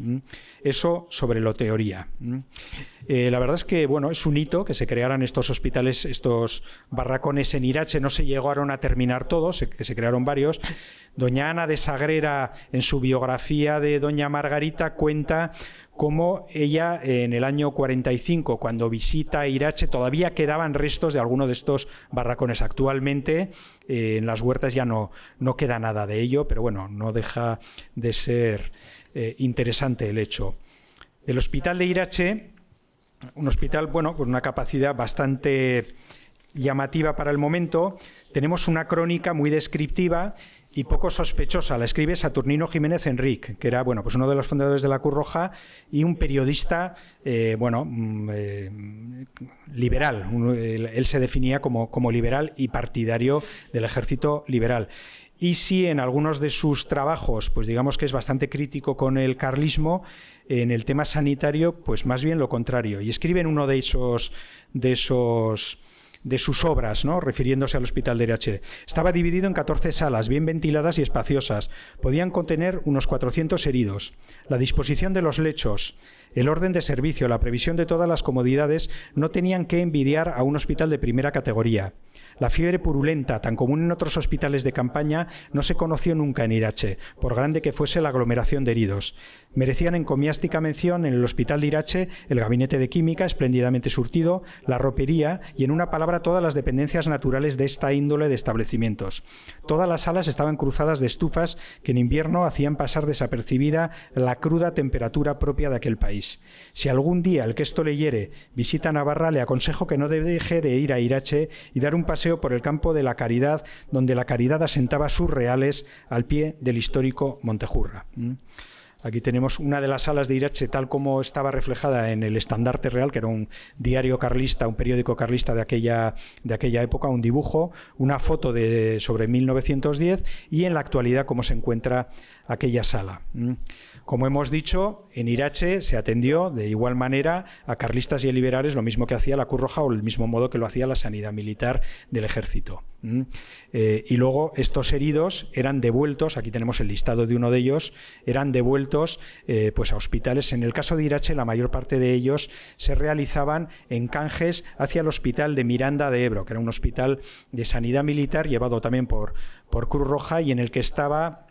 A: Eso sobre la teoría. La verdad es que, bueno, es un hito que se crearan estos hospitales, estos barracones en Irache. No se llegaron a terminar todos, que se crearon varios. Doña Ana de Sagrera, en su biografía de Doña Margarita, cuenta cómo ella en el año 45, cuando visita Irache, todavía quedaban restos de alguno de estos barracones. Actualmente en las huertas ya no queda nada de ello, pero bueno, no deja de ser interesante el hecho. El Hospital de Irache, un hospital, bueno, con una capacidad bastante llamativa para el momento. Tenemos una crónica muy descriptiva y poco sospechosa. La escribe Saturnino Jiménez Enrique, que era, bueno, pues uno de los fundadores de la Cruz Roja y un periodista, liberal. Él se definía como liberal y partidario del ejército liberal. Y sí, en algunos de sus trabajos, pues digamos que es bastante crítico con el carlismo, en el tema sanitario, pues más bien lo contrario. Y escribe en uno de sus obras, ¿no?, refiriéndose al Hospital de Irache. Estaba dividido en 14 salas, bien ventiladas y espaciosas. Podían contener unos 400 heridos. La disposición de los lechos, el orden de servicio, la previsión de todas las comodidades no tenían que envidiar a un hospital de primera categoría. La fiebre purulenta, tan común en otros hospitales de campaña, no se conoció nunca en Irache, por grande que fuese la aglomeración de heridos. Merecían encomiástica mención en el hospital de Irache el gabinete de química, espléndidamente surtido, la ropería y, en una palabra, todas las dependencias naturales de esta índole de establecimientos. Todas las salas estaban cruzadas de estufas que en invierno hacían pasar desapercibida la cruda temperatura propia de aquel país. Si algún día el que esto leyere visita Navarra, le aconsejo que no deje de ir a Irache y dar un paseo por el campo de la Caridad, donde la Caridad asentaba sus reales al pie del histórico Montejurra. Aquí tenemos una de las salas de Irache tal como estaba reflejada en el Estandarte Real, que era un diario carlista, un periódico carlista de aquella época, un dibujo, una foto sobre 1910 y en la actualidad cómo se encuentra aquella sala. Como hemos dicho, en Irache se atendió de igual manera a carlistas y a liberales, lo mismo que hacía la Cruz Roja o el mismo modo que lo hacía la sanidad militar del ejército. Y luego estos heridos eran devueltos, aquí tenemos el listado de uno de ellos, eran devueltos pues a hospitales. En el caso de Irache, la mayor parte de ellos se realizaban en canjes hacia el hospital de Miranda de Ebro, que era un hospital de sanidad militar llevado también por Cruz Roja y en el que estaba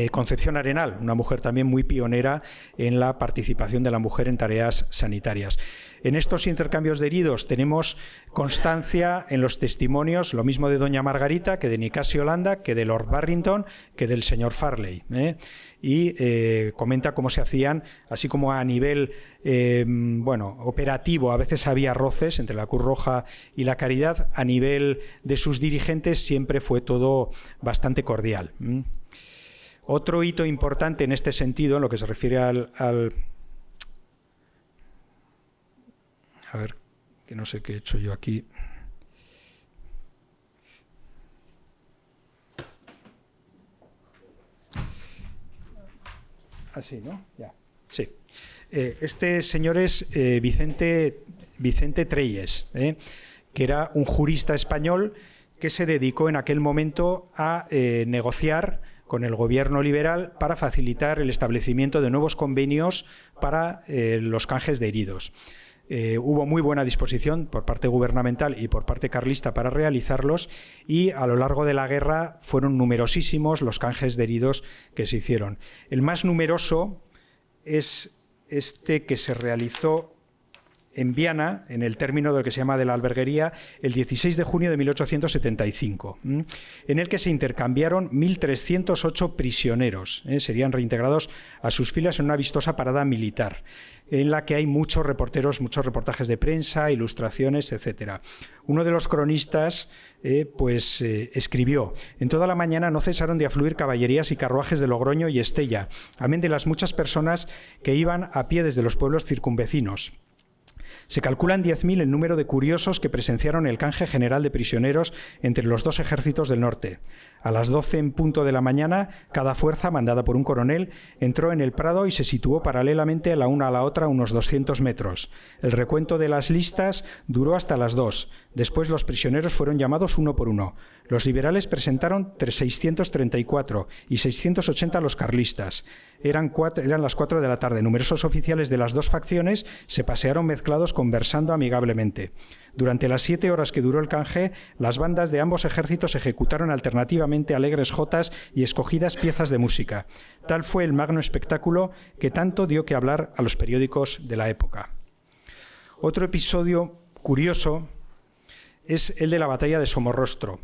A: Concepción Arenal, una mujer también muy pionera en la participación de la mujer en tareas sanitarias. En estos intercambios de heridos tenemos constancia en los testimonios, lo mismo de doña Margarita, que de Nicasio Holanda, que de Lord Barrington, que del señor Farley. Y comenta cómo se hacían, así como a nivel operativo, a veces había roces entre la Cruz Roja y la Caridad, a nivel de sus dirigentes siempre fue todo bastante cordial. Otro hito importante en este sentido, en lo que se refiere al... A ver, que no sé qué he hecho yo aquí. Así, ¿no? Ya. Sí. Este señor es Vicente Treyes, que era un jurista español que se dedicó en aquel momento a negociar con el gobierno liberal para facilitar el establecimiento de nuevos convenios para los canjes de heridos. Hubo muy buena disposición por parte gubernamental y por parte carlista para realizarlos y a lo largo de la guerra fueron numerosísimos los canjes de heridos que se hicieron. El más numeroso es este que se realizó en Viana, en el término de lo que se llama de la alberguería, el 16 de junio de 1875, en el que se intercambiaron 1.308 prisioneros, serían reintegrados a sus filas en una vistosa parada militar, en la que hay muchos reporteros, muchos reportajes de prensa, ilustraciones, etc. Uno de los cronistas escribió: en toda la mañana no cesaron de afluir caballerías y carruajes de Logroño y Estella, amén de las muchas personas que iban a pie desde los pueblos circunvecinos. Se calculan 10.000 el número de curiosos que presenciaron el canje general de prisioneros entre los dos ejércitos del norte. A las 12 en punto de la mañana, cada fuerza, mandada por un coronel, entró en el Prado y se situó paralelamente la una a la otra unos 200 metros. El recuento de las listas duró hasta las 2. Después los prisioneros fueron llamados uno por uno. Los liberales presentaron 634 y 680 los carlistas. Eran las 4 de la tarde. Numerosos oficiales de las dos facciones se pasearon mezclados conversando amigablemente. Durante las 7 horas que duró el canje, las bandas de ambos ejércitos ejecutaron alternativamente alegres jotas y escogidas piezas de música. Tal fue el magno espectáculo que tanto dio que hablar a los periódicos de la época. Otro episodio curioso es el de la batalla de Somorrostro.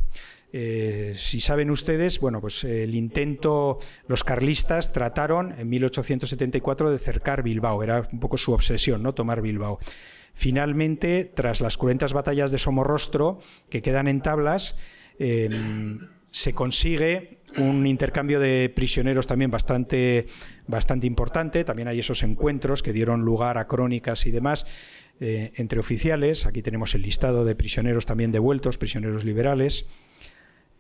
A: Si saben ustedes, el intento, los carlistas trataron en 1874 de cercar Bilbao, era un poco su obsesión, ¿no? Tomar Bilbao. Finalmente, tras las cruentas batallas de Somorrostro, que quedan en tablas, se consigue un intercambio de prisioneros también bastante importante. También hay esos encuentros que dieron lugar a crónicas y demás entre oficiales. Aquí tenemos el listado de prisioneros también devueltos, prisioneros liberales.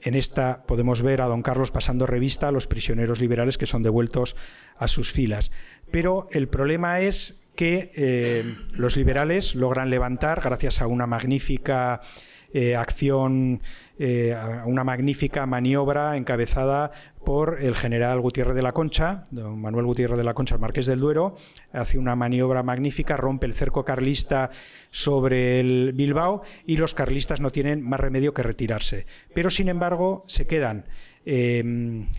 A: En esta podemos ver a don Carlos pasando revista a los prisioneros liberales que son devueltos a sus filas. Pero el problema es que los liberales logran levantar, gracias a una magnífica acción, una magnífica maniobra encabezada por el general Gutiérrez de la Concha, don Manuel Gutiérrez de la Concha, el marqués del Duero. Hace una maniobra magnífica, rompe el cerco carlista sobre el Bilbao y los carlistas no tienen más remedio que retirarse. Pero, sin embargo, se quedan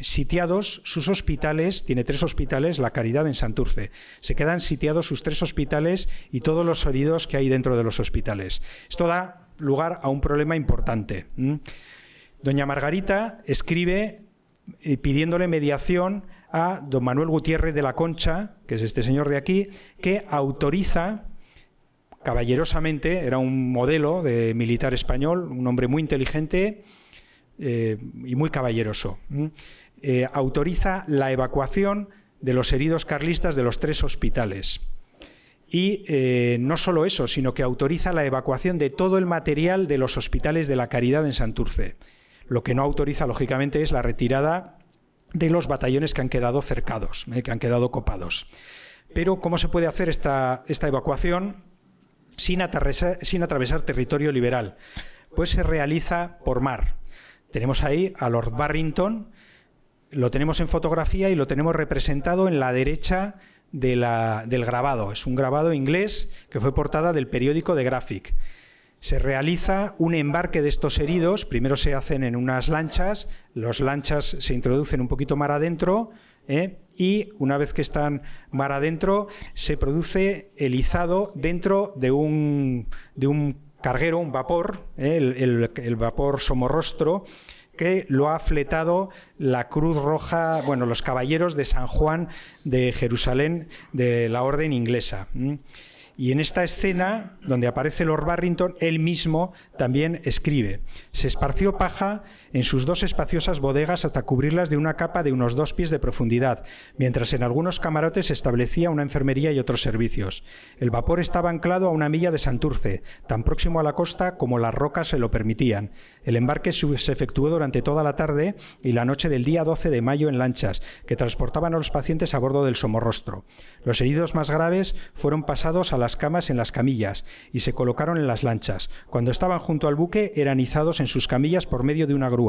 A: sitiados sus hospitales. Tiene 3 hospitales, La Caridad en Santurce. Se quedan sitiados sus 3 hospitales y todos los heridos que hay dentro de los hospitales. Esto da lugar a un problema importante. Doña Margarita escribe pidiéndole mediación a don Manuel Gutiérrez de la Concha, que es este señor de aquí, que autoriza caballerosamente, era un modelo de militar español, un hombre muy inteligente y muy caballeroso, autoriza la evacuación de los heridos carlistas de los 3 hospitales. Y no solo eso, sino que autoriza la evacuación de todo el material de los hospitales de La Caridad en Santurce. Lo que no autoriza, lógicamente, es la retirada de los batallones que han quedado cercados, que han quedado copados. Pero, ¿cómo se puede hacer esta evacuación sin atravesar territorio liberal? Pues se realiza por mar. Tenemos ahí a Lord Barrington, lo tenemos en fotografía y lo tenemos representado en la derecha del grabado. Es un grabado inglés que fue portada del periódico The Graphic. Se realiza un embarque de estos heridos. Primero se hacen en unas lanchas, las lanchas se introducen un poquito mar adentro, y una vez que están mar adentro se produce el izado dentro de un carguero, un vapor, el vapor Somorrostro, que lo ha fletado la Cruz Roja, bueno, los caballeros de San Juan de Jerusalén de la Orden Inglesa. Y en esta escena, donde aparece Lord Barrington, él mismo también escribe: se esparció paja en sus 2 espaciosas bodegas hasta cubrirlas de una capa de unos 2 pies de profundidad, mientras en algunos camarotes se establecía una enfermería y otros servicios. El vapor estaba anclado a 1 milla de Santurce, tan próximo a la costa como las rocas se lo permitían. El embarque se efectuó durante toda la tarde y la noche del día 12 de mayo en lanchas, que transportaban a los pacientes a bordo del Somorrostro. Los heridos más graves fueron pasados a las camas en las camillas y se colocaron en las lanchas. Cuando estaban junto al buque, eran izados en sus camillas por medio de una grúa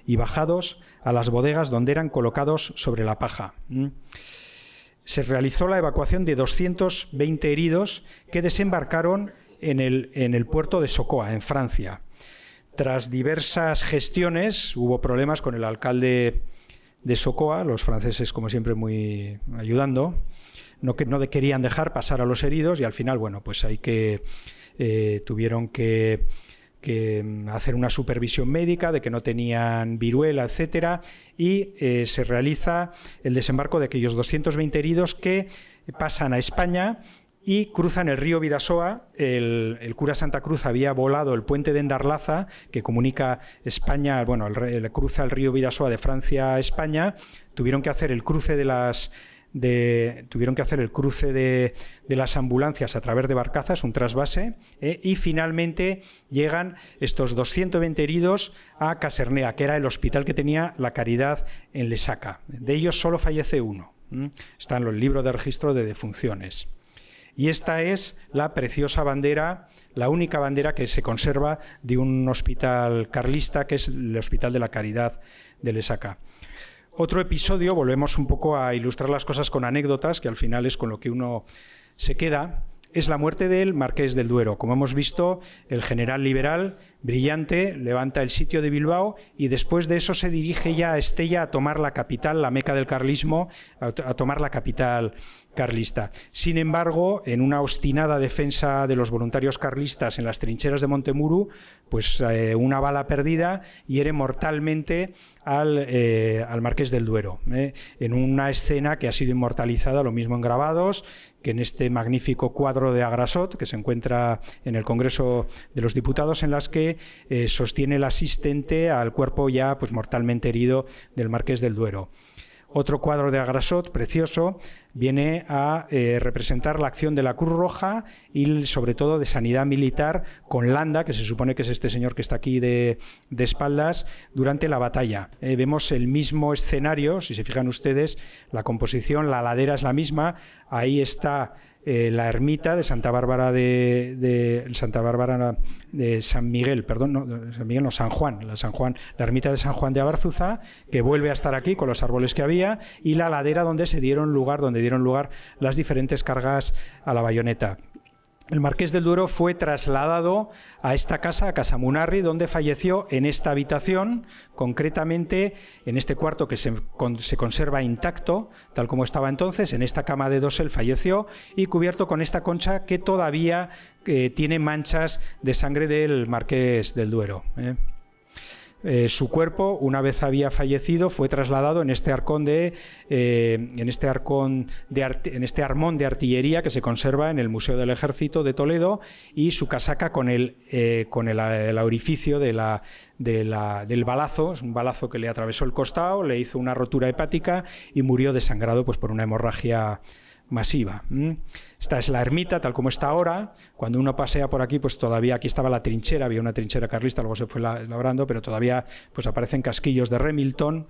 A: y bajados a las bodegas, donde eran colocados sobre la paja. Se realizó la evacuación de 220 heridos que desembarcaron en el puerto de Socoa, en Francia. Tras diversas gestiones, hubo problemas con el alcalde de Socoa, los franceses, como siempre, muy ayudando. No querían dejar pasar a los heridos y al final, bueno, pues tuvieron que hacer una supervisión médica de que no tenían viruela, etcétera, y se realiza el desembarco de aquellos 220 heridos que pasan a España y cruzan el río Bidasoa. El cura Santa Cruz había volado el puente de Endarlaza, que comunica España, bueno, cruza el río Bidasoa de Francia a España. Tuvieron que hacer el cruce de las ambulancias a través de barcazas, un trasvase, y finalmente llegan estos 220 heridos a Casernea, que era el hospital que tenía La Caridad en Lesaca. De ellos solo fallece uno. Está en el libro de registro de defunciones. Y esta es la preciosa bandera, la única bandera que se conserva de un hospital carlista, que es el Hospital de la Caridad de Lesaca. Otro episodio, volvemos un poco a ilustrar las cosas con anécdotas, que al final es con lo que uno se queda, es la muerte del marqués del Duero. Como hemos visto, el general liberal, brillante, levanta el sitio de Bilbao y después de eso se dirige ya a Estella a tomar la capital, la meca del carlismo, a tomar la capital carlista. Sin embargo, en una obstinada defensa de los voluntarios carlistas en las trincheras de Montemuru, pues una bala perdida hiere mortalmente al marqués del Duero, en una escena que ha sido inmortalizada, lo mismo en grabados, que en este magnífico cuadro de Agrasot, que se encuentra en el Congreso de los Diputados, en las que sostiene el asistente al cuerpo ya pues mortalmente herido del marqués del Duero. Otro cuadro de Agrasot, precioso, viene a representar la acción de la Cruz Roja y sobre todo de sanidad militar con Landa, que se supone que es este señor que está aquí de espaldas, durante la batalla. Vemos el mismo escenario, si se fijan ustedes, la composición, la ladera es la misma, ahí está la ermita de Santa Bárbara de San Miguel, perdón, no, San Miguel no, San Juan, la ermita de San Juan de Abarzuza, que vuelve a estar aquí con los árboles que había, y la ladera donde dieron lugar las diferentes cargas a la bayoneta. El Marqués del Duero fue trasladado a esta casa, a Casa Munarri, donde falleció en esta habitación, concretamente en este cuarto que se conserva intacto, tal como estaba entonces. En esta cama de dosel falleció, y cubierto con esta concha que todavía tiene manchas de sangre del Marqués del Duero. Su cuerpo, una vez había fallecido, fue trasladado en este armón de artillería que se conserva en el Museo del Ejército de Toledo, y su casaca con el orificio del balazo. Es un balazo que le atravesó el costado, le hizo una rotura hepática y murió desangrado pues, por una hemorragia masiva. Esta es la ermita tal como está ahora. Cuando uno pasea por aquí, pues todavía aquí estaba la trinchera, había una trinchera carlista, luego se fue labrando, pero todavía pues aparecen casquillos de Remilton.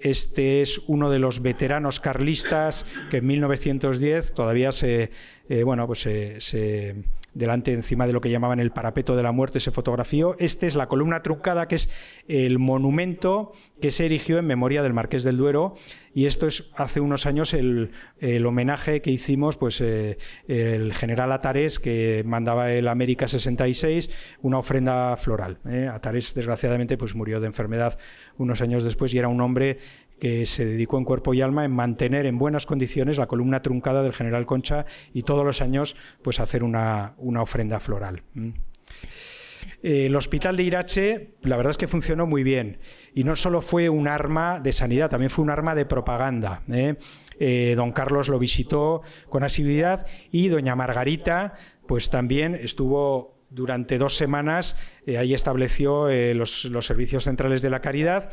A: Este es uno de los veteranos carlistas que en 1910 todavía delante, encima de lo que llamaban el parapeto de la muerte, se fotografió. Este es la columna truncada, que es el monumento que se erigió en memoria del Marqués del Duero, y esto es hace unos años el homenaje que hicimos pues, el general Atarés, que mandaba el América 66, una ofrenda floral. Atarés, desgraciadamente, pues murió de enfermedad unos años después, y era un hombre que se dedicó en cuerpo y alma en mantener en buenas condiciones la columna truncada del general Concha, y todos los años pues hacer una ofrenda floral. El hospital de Irache, la verdad es que funcionó muy bien, y no solo fue un arma de sanidad, también fue un arma de propaganda. Don Carlos lo visitó con asiduidad, y doña Margarita pues también estuvo durante 2 semanas, ahí estableció los servicios centrales de la caridad,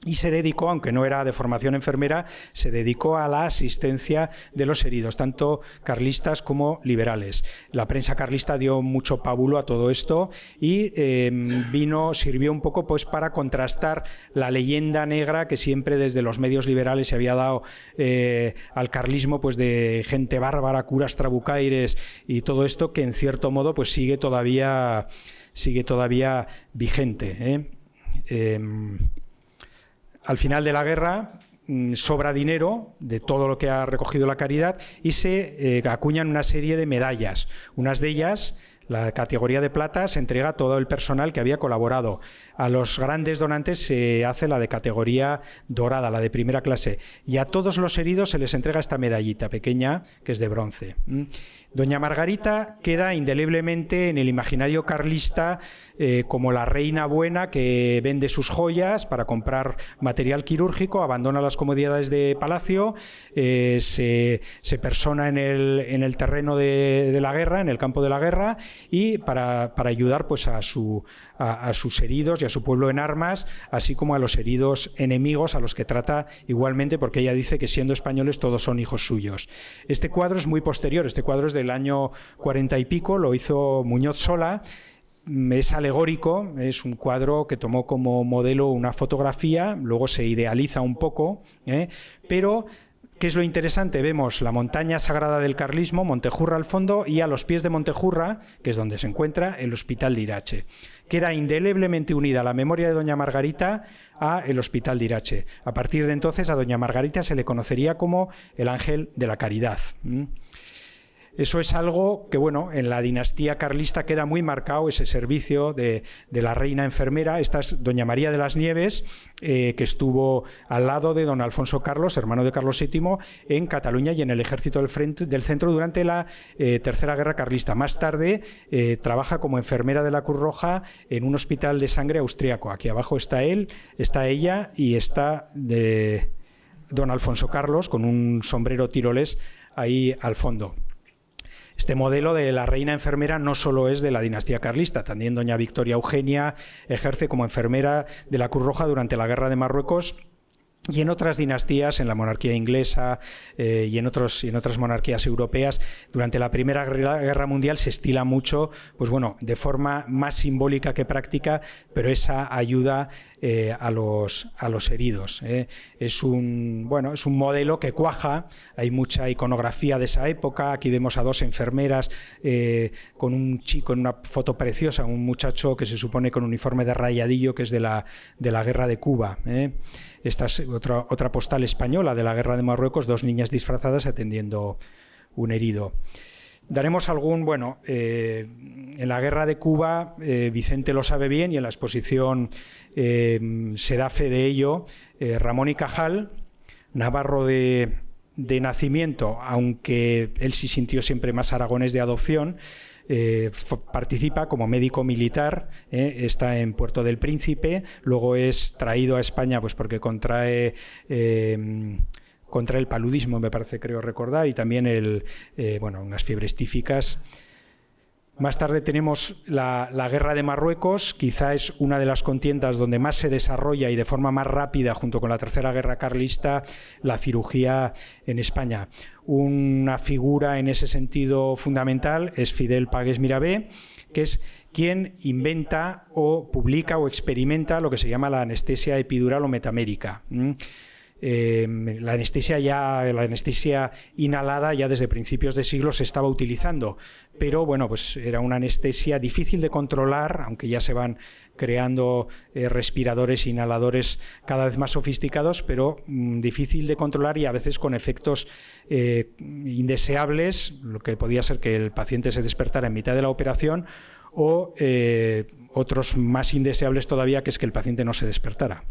A: y se dedicó, aunque no era de formación enfermera, se dedicó a la asistencia de los heridos, tanto carlistas como liberales. La prensa carlista dio mucho pábulo a todo esto, y sirvió un poco pues, para contrastar la leyenda negra que siempre desde los medios liberales se había dado al carlismo, pues de gente bárbara, curas trabucaires y todo esto, que en cierto modo pues, sigue todavía vigente. Al final de la guerra sobra dinero de todo lo que ha recogido la caridad, y se acuñan una serie de medallas. Unas de ellas, la categoría de plata, se entrega a todo el personal que había colaborado. A los grandes donantes se hace la de categoría dorada, la de primera clase, y a todos los heridos se les entrega esta medallita pequeña, que es de bronce. Doña Margarita queda indeleblemente en el imaginario carlista como la reina buena que vende sus joyas para comprar material quirúrgico, abandona las comodidades de palacio, se persona en el terreno de la guerra, en el campo de la guerra, y para ayudar pues, a sus heridos y a su pueblo en armas, así como a los heridos enemigos, a los que trata igualmente, porque ella dice que siendo españoles todos son hijos suyos. Este cuadro es muy posterior, este cuadro es del año 40 y pico, lo hizo Muñoz Sola. Es alegórico, es un cuadro que tomó como modelo una fotografía, luego se idealiza un poco, pero ¿qué es lo interesante? Vemos la montaña sagrada del carlismo, Montejurra al fondo, y a los pies de Montejurra, que es donde se encuentra el Hospital de Irache. Queda indeleblemente unida la memoria de doña Margarita a el Hospital de Irache. A partir de entonces a doña Margarita se le conocería como el Ángel de la Caridad. Eso es algo que, bueno, en la dinastía carlista queda muy marcado, ese servicio de la reina enfermera. Esta es doña María de las Nieves, que estuvo al lado de don Alfonso Carlos, hermano de Carlos VII, en Cataluña y en el ejército del centro durante la Tercera Guerra Carlista. Más tarde trabaja como enfermera de la Cruz Roja en un hospital de sangre austriaco. Aquí abajo está él, está ella y está don Alfonso Carlos con un sombrero tirolés ahí al fondo. Este modelo de la reina enfermera no solo es de la dinastía carlista, también doña Victoria Eugenia ejerce como enfermera de la Cruz Roja durante la Guerra de Marruecos Y en otras dinastías, en la monarquía inglesa y en otras monarquías europeas, durante la Primera Guerra Mundial se estila mucho, pues bueno, de forma más simbólica que práctica, pero esa ayuda a los heridos. Es un modelo que cuaja, hay mucha iconografía de esa época. Aquí vemos a dos enfermeras con un chico en una foto preciosa, un muchacho que se supone con uniforme de rayadillo, que es de la Guerra de Cuba. Esta es otra postal española de la Guerra de Marruecos, dos niñas disfrazadas atendiendo un herido. Daremos en la Guerra de Cuba, Vicente lo sabe bien y en la exposición se da fe de ello. Ramón y Cajal, navarro de nacimiento, aunque él sí sintió siempre más aragonés de adopción, participa como médico militar, está en Puerto del Príncipe, luego es traído a España pues porque contrae el paludismo, me parece, creo recordar, y también unas fiebres tíficas. Más tarde tenemos la Guerra de Marruecos, quizá es una de las contiendas donde más se desarrolla y de forma más rápida, junto con la Tercera Guerra Carlista, la cirugía en España. Una figura en ese sentido fundamental es Fidel Páguez Mirabé, que es quien inventa o publica o experimenta lo que se llama la anestesia epidural o metamérica. La anestesia inhalada ya desde principios de siglo se estaba utilizando, pero pues era una anestesia difícil de controlar, aunque ya se van creando respiradores e inhaladores cada vez más sofisticados, pero difícil de controlar y a veces con efectos indeseables, lo que podía ser que el paciente se despertara en mitad de la operación o otros más indeseables todavía, que es que el paciente no se despertara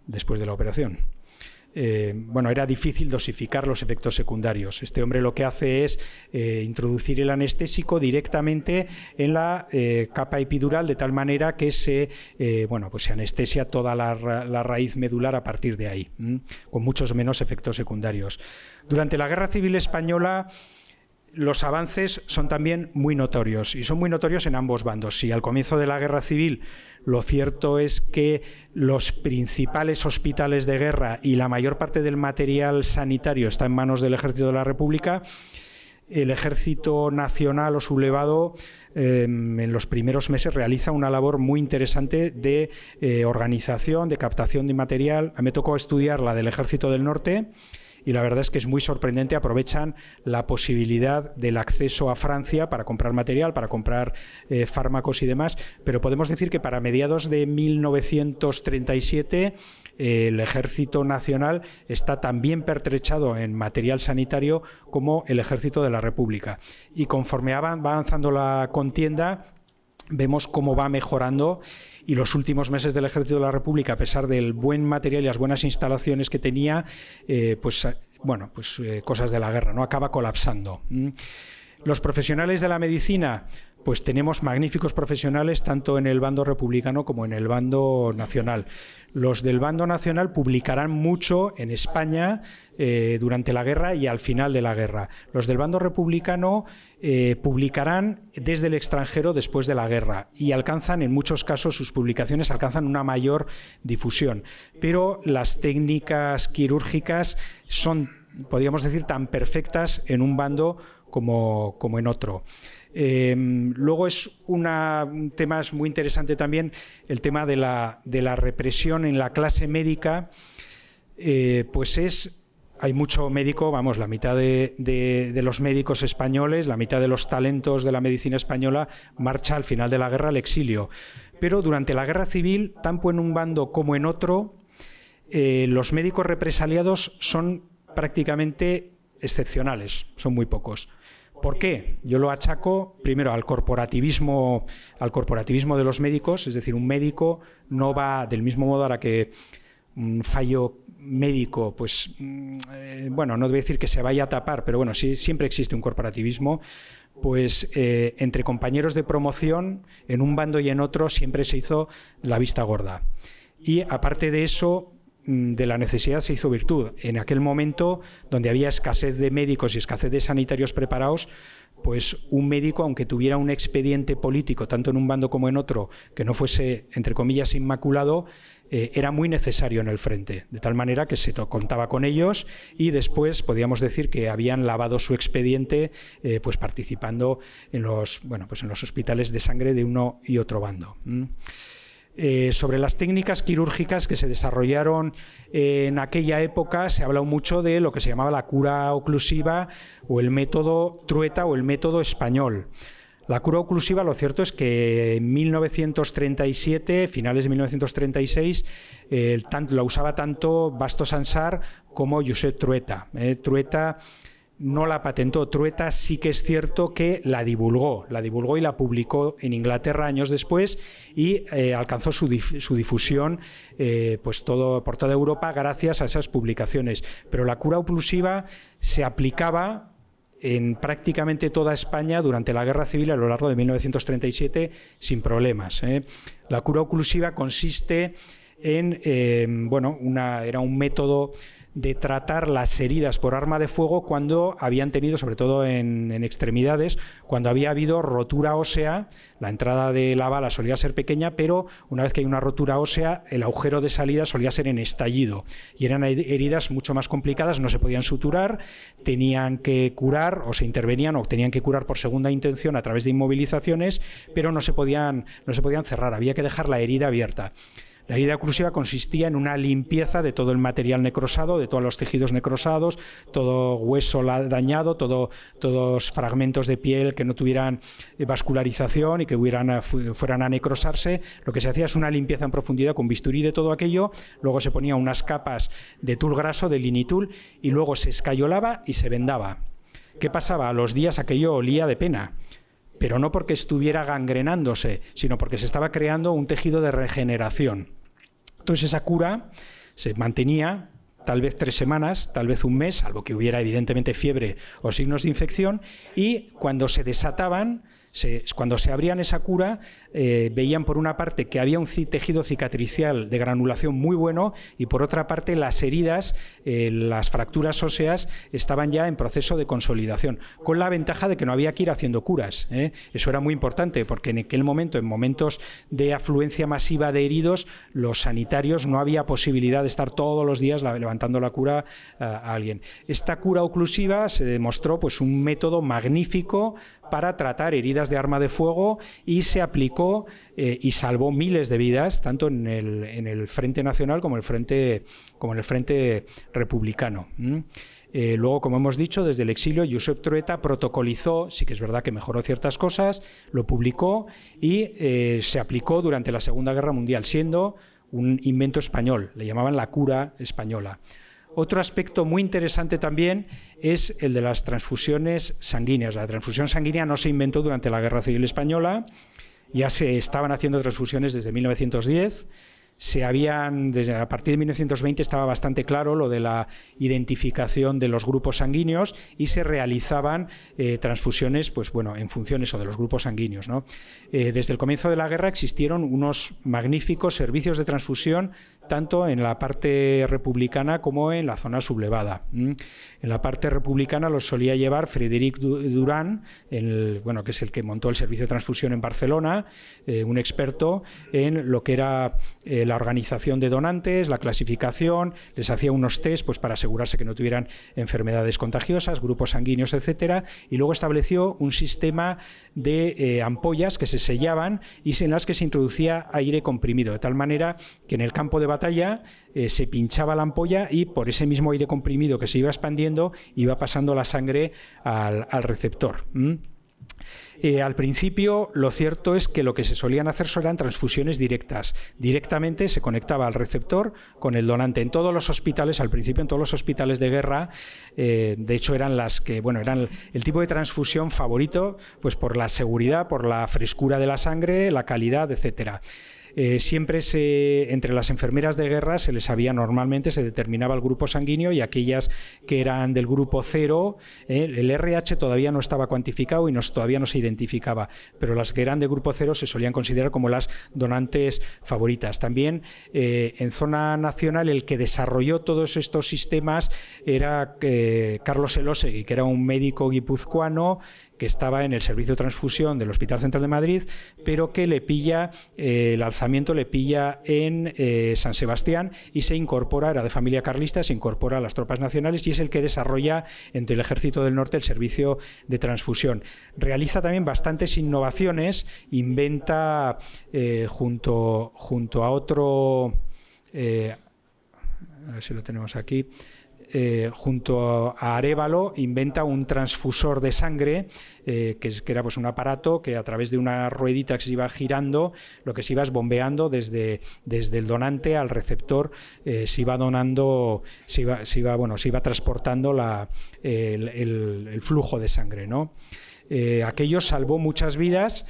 A: después de la operación. Era difícil dosificar los efectos secundarios. Este hombre lo que hace es introducir el anestésico directamente en la capa epidural, de tal manera que se anestesia toda la raíz medular a partir de ahí, con muchos menos efectos secundarios. Durante la Guerra Civil Española, los avances son también muy notorios, y son muy notorios en ambos bandos. Si al comienzo de la Guerra Civil lo cierto es que los principales hospitales de guerra y la mayor parte del material sanitario está en manos del Ejército de la República, el Ejército Nacional o sublevado en los primeros meses realiza una labor muy interesante de organización, de captación de material. A mí me tocó estudiar la del Ejército del Norte, y la verdad es que es muy sorprendente. Aprovechan la posibilidad del acceso a Francia para comprar material, para comprar fármacos y demás, pero podemos decir que para mediados de 1937 el Ejército Nacional está tan bien pertrechado en material sanitario como el Ejército de la República. Y conforme va avanzando la contienda, vemos cómo va mejorando, y los últimos meses del Ejército de la República, a pesar del buen material y las buenas instalaciones que tenía, cosas de la guerra, ¿no? Acaba colapsando. Los profesionales de la medicina, pues tenemos magníficos profesionales tanto en el bando republicano como en el bando nacional. Los del bando nacional publicarán mucho en España durante la guerra y al final de la guerra. Los del bando republicano publicarán desde el extranjero después de la guerra, y alcanzan, en muchos casos, sus publicaciones alcanzan una mayor difusión. Pero las técnicas quirúrgicas son, podríamos decir, tan perfectas en un bando como en otro. Luego es un tema muy interesante también el tema de la represión en la clase médica. Hay mucho médico, la mitad de los médicos españoles, la mitad de los talentos de la medicina española marcha al final de la guerra al exilio. Pero durante la guerra civil, tanto en un bando como en otro, los médicos represaliados son prácticamente excepcionales, son muy pocos. ¿Por qué? Yo lo achaco primero al corporativismo de los médicos, es decir, un médico no va del mismo modo a que un fallo médico, no voy a decir que se vaya a tapar, pero sí, siempre existe un corporativismo. Entre compañeros de promoción, en un bando y en otro, siempre se hizo la vista gorda. Y aparte de eso, de la necesidad se hizo virtud. En aquel momento, donde había escasez de médicos y escasez de sanitarios preparados, pues un médico, aunque tuviera un expediente político, tanto en un bando como en otro, que no fuese, entre comillas, inmaculado, era muy necesario en el frente, de tal manera que se contaba con ellos y después podíamos decir que habían lavado su expediente pues participando en los, bueno, pues en los hospitales de sangre de uno y otro bando. Sobre las técnicas quirúrgicas que se desarrollaron en aquella época, se ha hablado mucho de lo que se llamaba la cura oclusiva o el método Trueta o el método español. La cura oclusiva, lo cierto es que en 1937, finales de 1936, la usaba tanto Bastos Ansar como Josep Trueta. Trueta no la patentó. Trueta sí que es cierto que la divulgó y la publicó en Inglaterra años después y alcanzó su difusión pues por toda Europa gracias a esas publicaciones. Pero la cura oclusiva se aplicaba en prácticamente toda España durante la Guerra Civil a lo largo de 1937 sin problemas. La cura oclusiva consiste en, era un método de tratar las heridas por arma de fuego cuando habían tenido, sobre todo en extremidades, cuando había habido rotura ósea. La entrada de la bala solía ser pequeña, pero una vez que hay una rotura ósea, el agujero de salida solía ser en estallido. Y eran heridas mucho más complicadas, no se podían suturar, tenían que curar o se intervenían o tenían que curar por segunda intención a través de inmovilizaciones, pero no se podían cerrar, había que dejar la herida abierta. La herida oclusiva consistía en una limpieza de todo el material necrosado, de todos los tejidos necrosados, todo hueso dañado, todos fragmentos de piel que no tuvieran vascularización y que fueran a necrosarse. Lo que se hacía es una limpieza en profundidad con bisturí de todo aquello, luego se ponía unas capas de tul graso, de linitul, y luego se escayolaba y se vendaba. ¿Qué pasaba? A los días aquello olía de pena, pero no porque estuviera gangrenándose, sino porque se estaba creando un tejido de regeneración. Entonces esa cura se mantenía tal vez 3 semanas, tal vez un mes, salvo que hubiera evidentemente fiebre o signos de infección, y cuando se desataban, cuando se abrían esa cura, veían por una parte que había un tejido cicatricial de granulación muy bueno y por otra parte las heridas, las fracturas óseas estaban ya en proceso de consolidación, con la ventaja de que no había que ir haciendo curas. Eso era muy importante porque en aquel momento, en momentos de afluencia masiva de heridos, los sanitarios no había posibilidad de estar todos los días levantando la cura a alguien. Esta cura oclusiva se demostró pues un método magnífico para tratar heridas de arma de fuego y se aplicó y salvó miles de vidas, tanto en el Frente Nacional como en el Frente Republicano. Luego, como hemos dicho, desde el exilio, Josep Trueta protocolizó, sí que es verdad que mejoró ciertas cosas, lo publicó y se aplicó durante la Segunda Guerra Mundial, siendo un invento español, le llamaban la cura española. Otro aspecto muy interesante también es el de las transfusiones sanguíneas. La transfusión sanguínea no se inventó durante la Guerra Civil Española, ya se estaban haciendo transfusiones desde 1910. A partir de 1920 estaba bastante claro lo de la identificación de los grupos sanguíneos y se realizaban transfusiones pues, bueno, en función eso, de los grupos sanguíneos, ¿no? Desde el comienzo de la guerra existieron unos magníficos servicios de transfusión tanto en la parte republicana como en la zona sublevada. En la parte republicana los solía llevar Frederic Durán, que es el que montó el servicio de transfusión en Barcelona, un experto en lo que era la organización de donantes, la clasificación, les hacía unos test pues, para asegurarse que no tuvieran enfermedades contagiosas, grupos sanguíneos, etcétera, y luego estableció un sistema de ampollas que se sellaban y en las que se introducía aire comprimido, de tal manera que en el campo de batalla se pinchaba la ampolla y por ese mismo aire comprimido que se iba expandiendo iba pasando la sangre al receptor. Al principio lo cierto es que lo que se solían hacer eran transfusiones directas. Directamente se conectaba al receptor con el donante. En todos los hospitales, al principio en todos los hospitales de guerra, de hecho eran eran el tipo de transfusión favorito, pues por la seguridad, por la frescura de la sangre, la calidad, etcétera. Siempre entre las enfermeras de guerra normalmente se determinaba el grupo sanguíneo y aquellas que eran del grupo 0, el RH todavía no estaba cuantificado y todavía no se identificaba, pero las que eran de grupo 0 se solían considerar como las donantes favoritas. También en zona nacional el que desarrolló todos estos sistemas era Carlos Elósegui, que era un médico guipuzcoano que estaba en el servicio de transfusión del Hospital Central de Madrid, pero que le pilla, el alzamiento le pilla en San Sebastián y se incorpora, era de familia carlista, se incorpora a las tropas nacionales y es el que desarrolla entre el Ejército del Norte el servicio de transfusión. Realiza también bastantes innovaciones, inventa junto a otro, a ver si lo tenemos aquí, junto a Arévalo, inventa un transfusor de sangre, que era pues un aparato que a través de una ruedita que se iba girando, lo que se iba es bombeando desde el donante al receptor, se iba donando, se iba transportando el flujo de sangre, ¿no? Aquello salvó muchas vidas.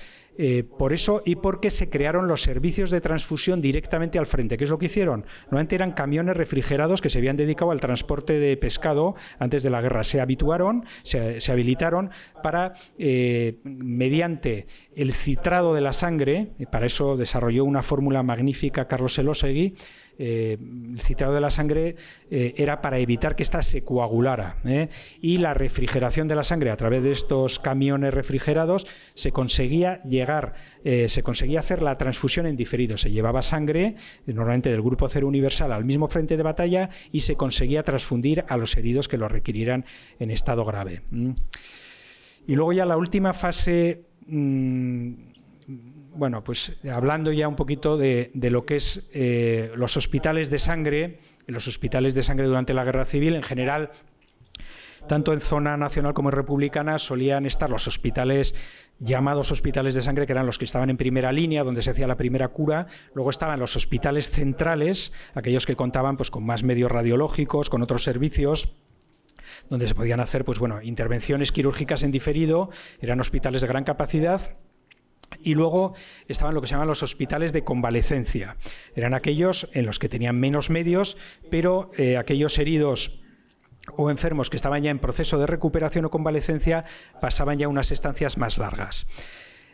A: Por eso y porque se crearon los servicios de transfusión directamente al frente. ¿Qué es lo que hicieron? Normalmente eran camiones refrigerados que se habían dedicado al transporte de pescado antes de la guerra. Se habilitaron para, mediante el citrado de la sangre, y para eso desarrolló una fórmula magnífica Carlos Elósegui. El citrado de la sangre era para evitar que ésta se coagulara, y la refrigeración de la sangre a través de estos camiones refrigerados se conseguía hacer la transfusión en diferido. Se llevaba sangre, normalmente del Grupo Cero Universal, al mismo frente de batalla y se conseguía transfundir a los heridos que lo requirieran en estado grave. Y luego ya la última fase. Bueno, pues hablando ya un poquito de lo que es los hospitales de sangre, durante la Guerra Civil, en general, tanto en zona nacional como en republicana, solían estar los hospitales llamados hospitales de sangre, que eran los que estaban en primera línea, donde se hacía la primera cura. Luego estaban los hospitales centrales, aquellos que contaban pues con más medios radiológicos, con otros servicios, donde se podían hacer intervenciones quirúrgicas en diferido. Eran hospitales de gran capacidad. Y luego estaban lo que se llaman los hospitales de convalecencia. Eran aquellos en los que tenían menos medios, pero aquellos heridos o enfermos que estaban ya en proceso de recuperación o convalecencia pasaban ya unas estancias más largas.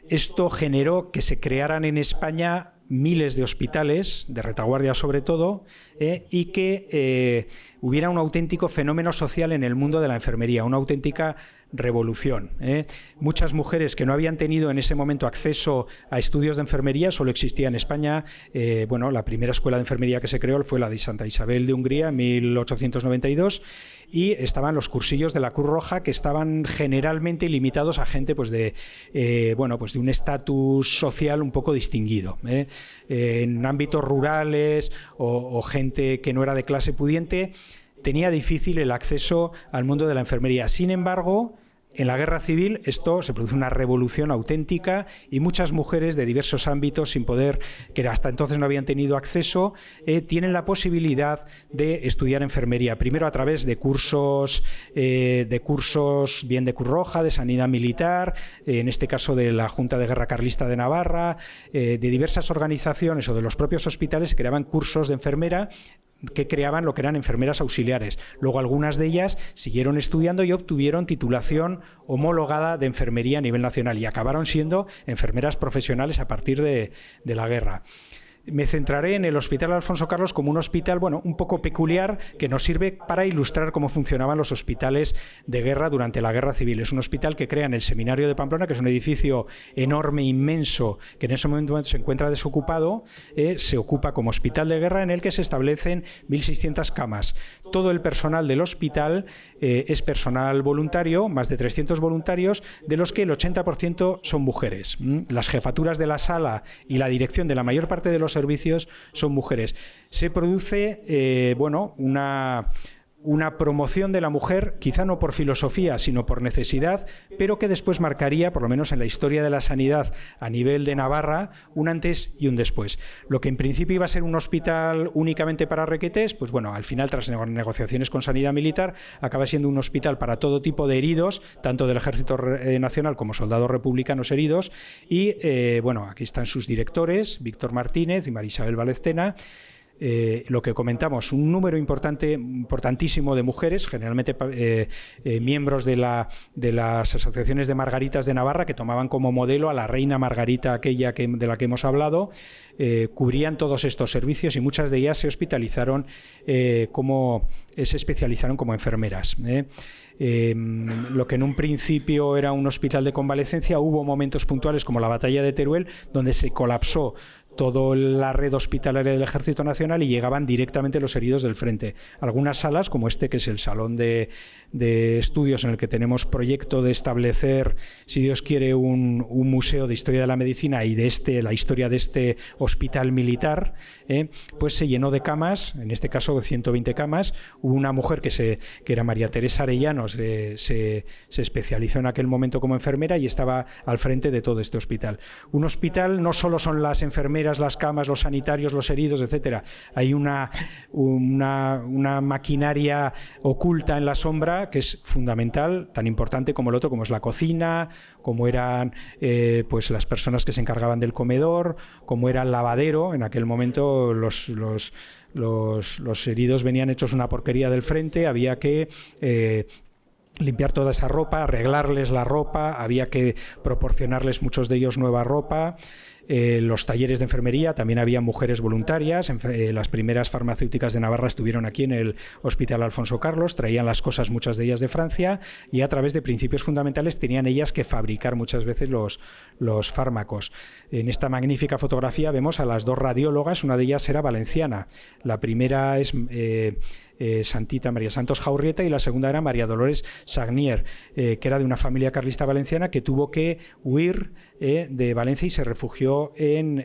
A: Esto generó que se crearan en España miles de hospitales, de retaguardia sobre todo, y que hubiera un auténtico fenómeno social en el mundo de la enfermería, una auténtica revolución. Muchas mujeres que no habían tenido en ese momento acceso a estudios de enfermería, solo existía en España, la primera escuela de enfermería que se creó fue la de Santa Isabel de Hungría en 1892, y estaban los cursillos de la Cruz Roja, que estaban generalmente limitados a gente de un estatus social un poco distinguido, en ámbitos rurales o gente que no era de clase pudiente. Tenía difícil el acceso al mundo de la enfermería. Sin embargo, en la Guerra Civil esto se produce una revolución auténtica y muchas mujeres de diversos ámbitos, sin poder, que hasta entonces no habían tenido acceso, tienen la posibilidad de estudiar enfermería. Primero a través de cursos bien de Cruz Roja, de Sanidad Militar, en este caso de la Junta de Guerra Carlista de Navarra, de diversas organizaciones o de los propios hospitales que creaban cursos de enfermera, que creaban lo que eran enfermeras auxiliares. Luego algunas de ellas siguieron estudiando y obtuvieron titulación homologada de enfermería a nivel nacional y acabaron siendo enfermeras profesionales a partir de la guerra. Me centraré en el Hospital Alfonso Carlos como un hospital, un poco peculiar, que nos sirve para ilustrar cómo funcionaban los hospitales de guerra durante la Guerra Civil. Es un hospital que crea en el Seminario de Pamplona, que es un edificio enorme, inmenso, que en ese momento se encuentra desocupado. Se ocupa como hospital de guerra, en el que se establecen 1.600 camas. Todo el personal del hospital es personal voluntario, más de 300 voluntarios, de los que el 80% son mujeres. Las jefaturas de la sala y la dirección de la mayor parte de los servicios son mujeres. Se produce una promoción de la mujer, quizá no por filosofía, sino por necesidad, pero que después marcaría, por lo menos en la historia de la sanidad a nivel de Navarra, un antes y un después. Lo que en principio iba a ser un hospital únicamente para requetés, al final, tras negociaciones con Sanidad Militar, acaba siendo un hospital para todo tipo de heridos, tanto del Ejército Nacional como soldados republicanos heridos, y aquí están sus directores, Víctor Martínez y María Isabel Valeztena. lo que comentamos, un número importantísimo de mujeres, generalmente miembros de las asociaciones de Margaritas de Navarra, que tomaban como modelo a la reina Margarita, aquella de la que hemos hablado, cubrían todos estos servicios y muchas de ellas se hospitalizaron se especializaron como enfermeras. Lo que en un principio era un hospital de convalecencia, hubo momentos puntuales como la batalla de Teruel, donde se colapsó toda la red hospitalaria del Ejército Nacional y llegaban directamente los heridos del frente. Algunas salas, como este, que es el salón de estudios en el que tenemos proyecto de establecer, si Dios quiere, un museo de historia de la medicina y de la historia de este hospital militar, pues se llenó de camas, en este caso de 120 camas. Hubo una mujer que era María Teresa Arellanos, se especializó en aquel momento como enfermera y estaba al frente de todo este hospital. Un hospital no solo son las enfermeras, las camas, los sanitarios, los heridos, etcétera. Hay una maquinaria oculta en la sombra que es fundamental, tan importante como el otro, como es la cocina, como eran pues las personas que se encargaban del comedor, como era el lavadero. En aquel momento los heridos venían hechos una porquería del frente, había que limpiar toda esa ropa, arreglarles la ropa, había que proporcionarles, muchos de ellos, nueva ropa. Los talleres de enfermería, también había mujeres voluntarias. Las primeras farmacéuticas de Navarra estuvieron aquí en el Hospital Alfonso Carlos, traían las cosas, muchas de ellas de Francia, y a través de principios fundamentales tenían ellas que fabricar muchas veces los fármacos. En esta magnífica fotografía vemos a las dos radiólogas, una de ellas era valenciana. La primera es Santita María Santos Jaurrieta y la segunda era María Dolores Sagnier, que era de una familia carlista valenciana que tuvo que huir de Valencia y se refugió en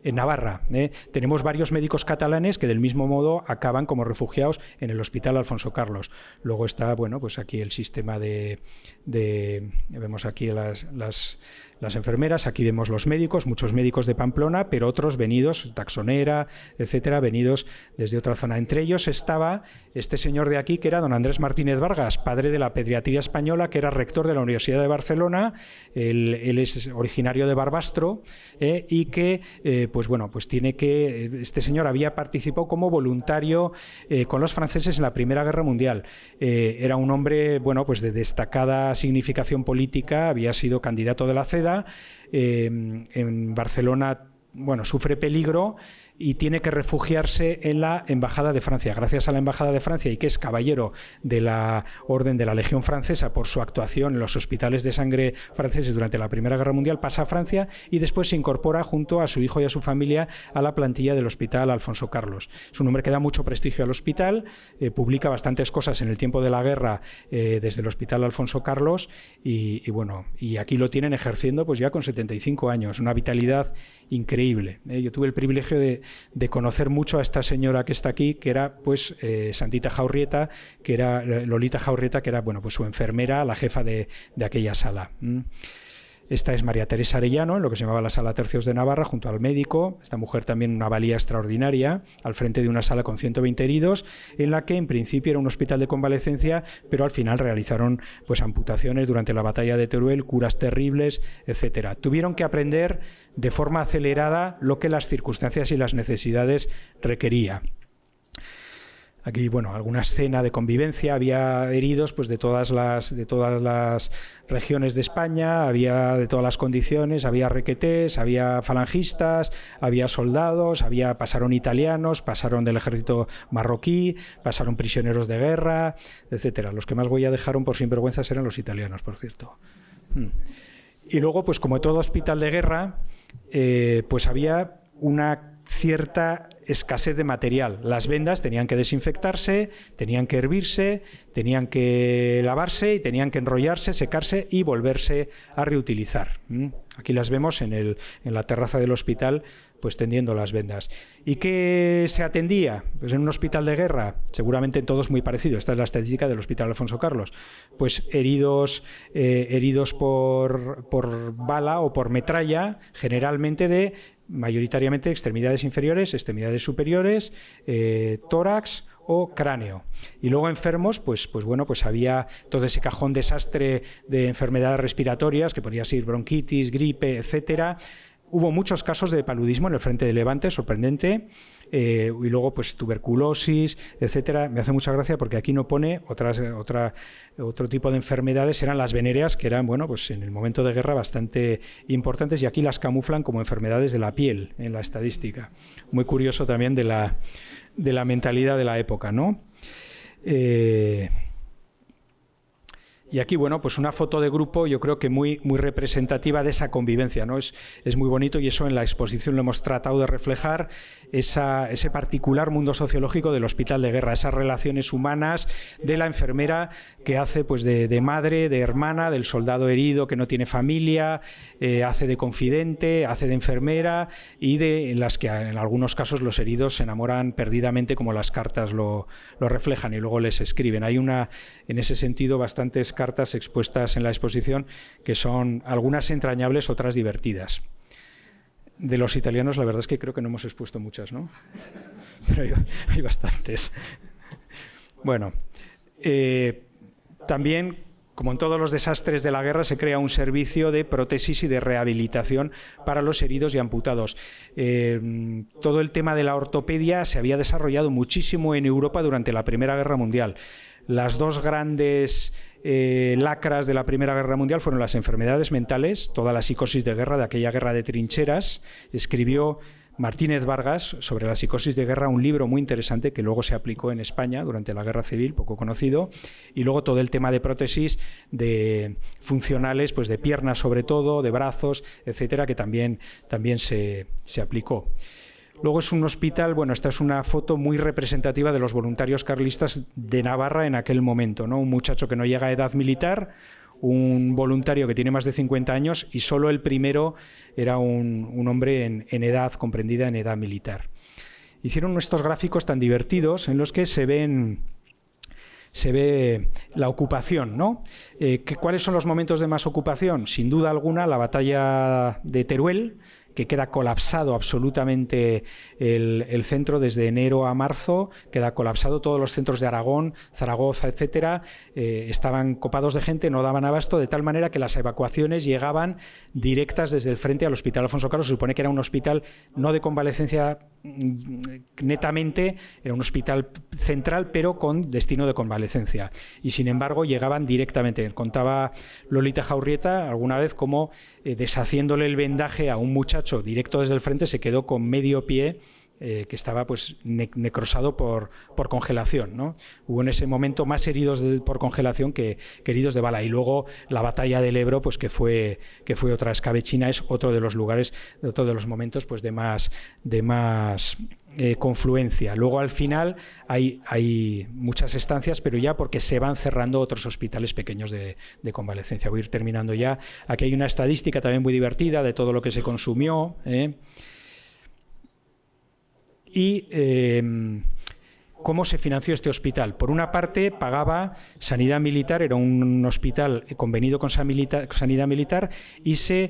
A: Navarra. Tenemos varios médicos catalanes que del mismo modo acaban como refugiados en el Hospital Alfonso Carlos. Luego está, bueno, pues aquí el sistema vemos aquí las enfermeras, aquí vemos los médicos, muchos médicos de Pamplona, pero otros venidos, Taxonera, etcétera, venidos desde otra zona. Entre ellos estaba este señor de aquí, que era don Andrés Martínez Vargas, padre de la pediatría española, que era rector de la Universidad de Barcelona. Él es originario de Barbastro, y que, este señor había participado como voluntario con los franceses en la Primera Guerra Mundial. Era un hombre, bueno, pues de destacada significación política, había sido candidato de la CEDA. En Barcelona, bueno, sufre peligro y tiene que refugiarse en la Embajada de Francia. Gracias a la Embajada de Francia, y que es caballero de la Orden de la Legión Francesa por su actuación en los hospitales de sangre franceses durante la Primera Guerra Mundial, pasa a Francia y después se incorpora junto a su hijo y a su familia a la plantilla del Hospital Alfonso Carlos. Es un hombre que da mucho prestigio al hospital, publica bastantes cosas en el tiempo de la guerra desde el Hospital Alfonso Carlos y aquí lo tienen ejerciendo pues ya con 75 años, una vitalidad increíble. Yo tuve el privilegio de conocer mucho a esta señora que está aquí, que era pues Santita Jaurrieta, que era Lolita Jaurrieta, que era, bueno, pues su enfermera, la jefa de aquella sala. Esta es María Teresa Arellano, en lo que se llamaba la Sala Tercios de Navarra, junto al médico. Esta mujer también una valía extraordinaria, al frente de una sala con 120 heridos, en la que en principio era un hospital de convalecencia, pero al final realizaron pues amputaciones durante la batalla de Teruel, curas terribles, etcétera. Tuvieron que aprender de forma acelerada lo que las circunstancias y las necesidades requería. Aquí, bueno, alguna escena de convivencia, había heridos pues de todas las regiones de España, había de todas las condiciones, había requetés, había falangistas, había soldados, pasaron italianos, pasaron del ejército marroquí, pasaron prisioneros de guerra, etcétera. Los que más huella dejaron por sinvergüenzas eran los italianos, por cierto. Y luego, pues como todo hospital de guerra, pues había una cierta escasez de material. Las vendas tenían que desinfectarse, tenían que hervirse, tenían que lavarse y tenían que enrollarse, secarse y volverse a reutilizar. Aquí las vemos en la terraza del hospital, pues tendiendo las vendas. ¿Y qué se atendía? Pues en un hospital de guerra, seguramente en todos muy parecido. Esta es la estadística del Hospital Alfonso Carlos. Pues heridos por bala o por metralla, generalmente mayoritariamente extremidades inferiores, extremidades superiores, tórax o cráneo. Y luego enfermos, pues había todo ese cajón desastre de enfermedades respiratorias, que podía ser bronquitis, gripe, etcétera. Hubo muchos casos de paludismo en el frente de Levante, sorprendente, y luego pues tuberculosis, etcétera. Me hace mucha gracia porque aquí no pone otro tipo de enfermedades, eran las venéreas, que eran, bueno, pues en el momento de guerra bastante importantes, y aquí las camuflan como enfermedades de la piel en la estadística. Muy curioso también de la mentalidad de la época, ¿no? Y aquí, bueno, pues una foto de grupo, yo creo que muy representativa de esa convivencia, ¿no? Es muy bonito, y eso en la exposición lo hemos tratado de reflejar, ese particular mundo sociológico del hospital de guerra, esas relaciones humanas de la enfermera que hace pues de madre, de hermana, del soldado herido que no tiene familia, hace de confidente, hace de enfermera, y en las que en algunos casos los heridos se enamoran perdidamente, como las cartas lo reflejan, y luego les escriben. Hay en ese sentido, bastantes cartas expuestas en la exposición, que son algunas entrañables, otras divertidas. De los italianos, la verdad es que creo que no hemos expuesto muchas, ¿no? Pero hay bastantes. Bueno, también, como en todos los desastres de la guerra, se crea un servicio de prótesis y de rehabilitación para los heridos y amputados. Todo el tema de la ortopedia se había desarrollado muchísimo en Europa durante la Primera Guerra Mundial. Las dos grandes lacras de la Primera Guerra Mundial fueron las enfermedades mentales, toda la psicosis de guerra, de aquella guerra de trincheras. Escribió Martínez Vargas sobre la psicosis de guerra, un libro muy interesante que luego se aplicó en España durante la Guerra Civil, poco conocido, y luego todo el tema de prótesis de funcionales, pues de piernas sobre todo, de brazos, etcétera, que también se aplicó. Luego es un hospital, bueno, esta es una foto muy representativa de los voluntarios carlistas de Navarra en aquel momento, ¿no? Un muchacho que no llega a edad militar, un voluntario que tiene más de 50 años, y solo el primero era un hombre en edad comprendida, en edad militar. Hicieron estos gráficos tan divertidos en los que se ve la ocupación, ¿no? ¿Cuáles son los momentos de más ocupación? Sin duda alguna, la batalla de Teruel, que queda colapsado absolutamente el centro desde enero a marzo, queda colapsado, todos los centros de Aragón, Zaragoza, etcétera, estaban copados de gente, no daban abasto, de tal manera que las evacuaciones llegaban directas desde el frente al Hospital Alfonso Carlos. Se supone que era un hospital no de convalecencia netamente, era un hospital central, pero con destino de convalecencia, y sin embargo llegaban directamente. Contaba Lolita Jaurrieta alguna vez cómo deshaciéndole el vendaje a un muchacho directo desde el frente, se quedó con medio pie que estaba pues necrosado por congelación, ¿no? Hubo en ese momento más heridos por congelación que heridos de bala. Y luego la batalla del Ebro, pues que fue otra. Escabechina es otro de los lugares, otro de los momentos pues de más confluencia. Luego al final hay muchas estancias, pero ya porque se van cerrando otros hospitales pequeños de convalecencia. Voy a ir terminando ya. Aquí hay una estadística también muy divertida de todo lo que se consumió, y cómo se financió este hospital. Por una parte, pagaba Sanidad Militar, era un hospital convenido con Sanidad Militar, y se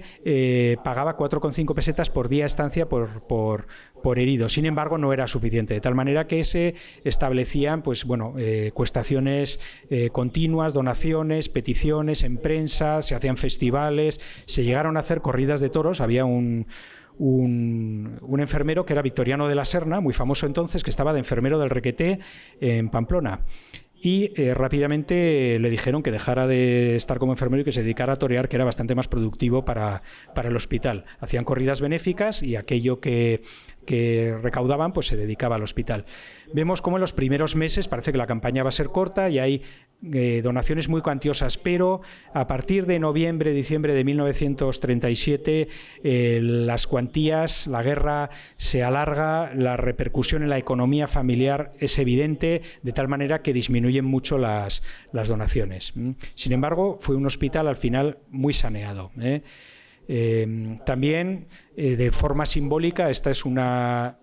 A: pagaba 4,5 pesetas por día estancia por herido. Sin embargo, no era suficiente, de tal manera que se establecían pues, bueno, cuestaciones continuas, donaciones, peticiones en prensa, se hacían festivales, se llegaron a hacer corridas de toros. Había un enfermero que era Victoriano de la Serna, muy famoso entonces, que estaba de enfermero del Requeté en Pamplona. Y rápidamente le dijeron que dejara de estar como enfermero y que se dedicara a torear, que era bastante más productivo para el hospital. Hacían corridas benéficas y aquello que recaudaban pues se dedicaba al hospital. Vemos cómo en los primeros meses parece que la campaña va a ser corta y hay donaciones muy cuantiosas, pero a partir de noviembre, diciembre de 1937 las cuantías, la guerra se alarga, la repercusión en la economía familiar es evidente, de tal manera que disminuyen mucho las donaciones. Sin embargo, fue un hospital al final muy saneado. También de forma simbólica, esta es una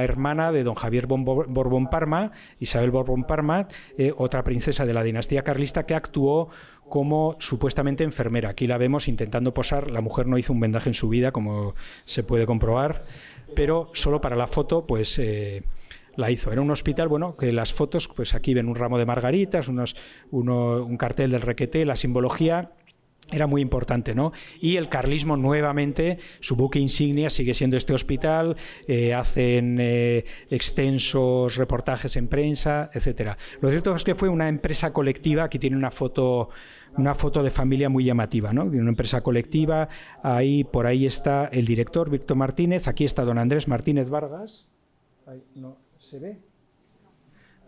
A: hermana de don Javier Borbón Parma, Isabel Borbón Parma, otra princesa de la dinastía carlista que actuó como supuestamente enfermera. Aquí la vemos intentando posar. La mujer no hizo un vendaje en su vida, como se puede comprobar, pero solo para la foto pues la hizo. Era un hospital, bueno, que las fotos, pues aquí ven un ramo de margaritas, un cartel del Requeté, la simbología era muy importante, ¿no? Y el carlismo nuevamente, su buque insignia sigue siendo este hospital, hacen extensos reportajes en prensa, etcétera. Lo cierto es que fue una empresa colectiva. Aquí tiene una foto de familia muy llamativa, ¿no? Una empresa colectiva. Por ahí está el director, Víctor Martínez. Aquí está don Andrés Martínez Vargas. Ahí, ¿no se ve?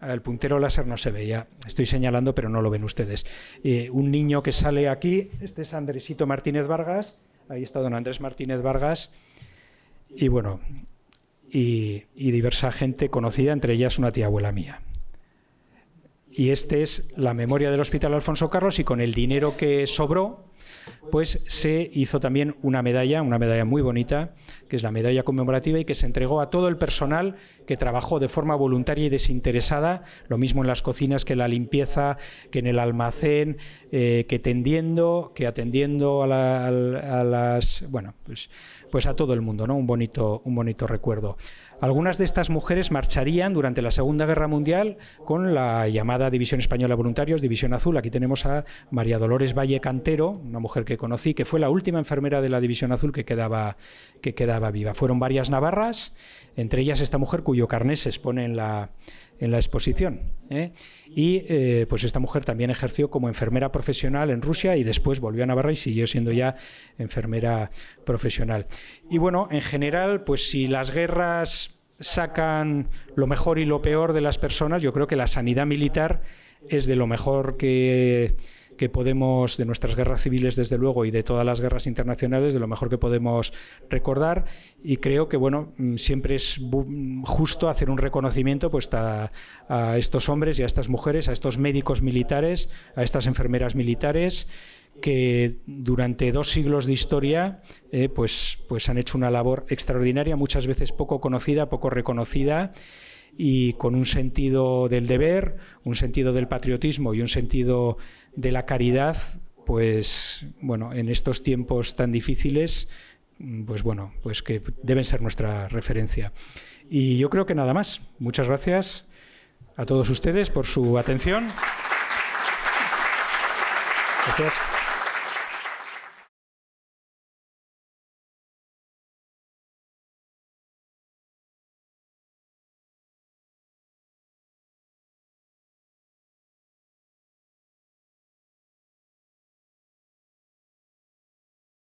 A: El puntero láser no se ve, ya estoy señalando, pero no lo ven ustedes. Un niño que sale aquí, este es Andresito Martínez Vargas, ahí está don Andrés Martínez Vargas, y bueno, y diversa gente conocida, entre ellas una tía abuela mía. Y este es la memoria del Hospital Alfonso Carlos, y con el dinero que sobró, pues se hizo también una medalla muy bonita, que es la medalla conmemorativa y que se entregó a todo el personal que trabajó de forma voluntaria y desinteresada, lo mismo en las cocinas que en la limpieza, que en el almacén, que atendiendo a las bueno, pues a todo el mundo, ¿no? Un bonito recuerdo. Algunas de estas mujeres marcharían durante la Segunda Guerra Mundial con la llamada División Española de Voluntarios, División Azul. Aquí tenemos a María Dolores Valle Cantero, una mujer que conocí, que fue la última enfermera de la División Azul que quedaba viva. Fueron varias navarras, entre ellas esta mujer cuyo carné se expone en la exposición, y pues esta mujer también ejerció como enfermera profesional en Rusia y después volvió a Navarra y siguió siendo ya enfermera profesional. Y bueno, en general, pues si las guerras sacan lo mejor y lo peor de las personas, yo creo que la sanidad militar es de lo mejor que podemos, de nuestras guerras civiles desde luego y de todas las guerras internacionales, de lo mejor que podemos recordar, y creo que bueno, siempre es justo hacer un reconocimiento pues a estos hombres y a estas mujeres, a estos médicos militares, a estas enfermeras militares que durante 2 siglos de historia pues han hecho una labor extraordinaria, muchas veces poco conocida, poco reconocida, y con un sentido del deber, un sentido del patriotismo y un sentido de la caridad, pues bueno, en estos tiempos tan difíciles, pues que deben ser nuestra referencia. Y yo creo que nada más. Muchas gracias a todos ustedes por su atención. Gracias.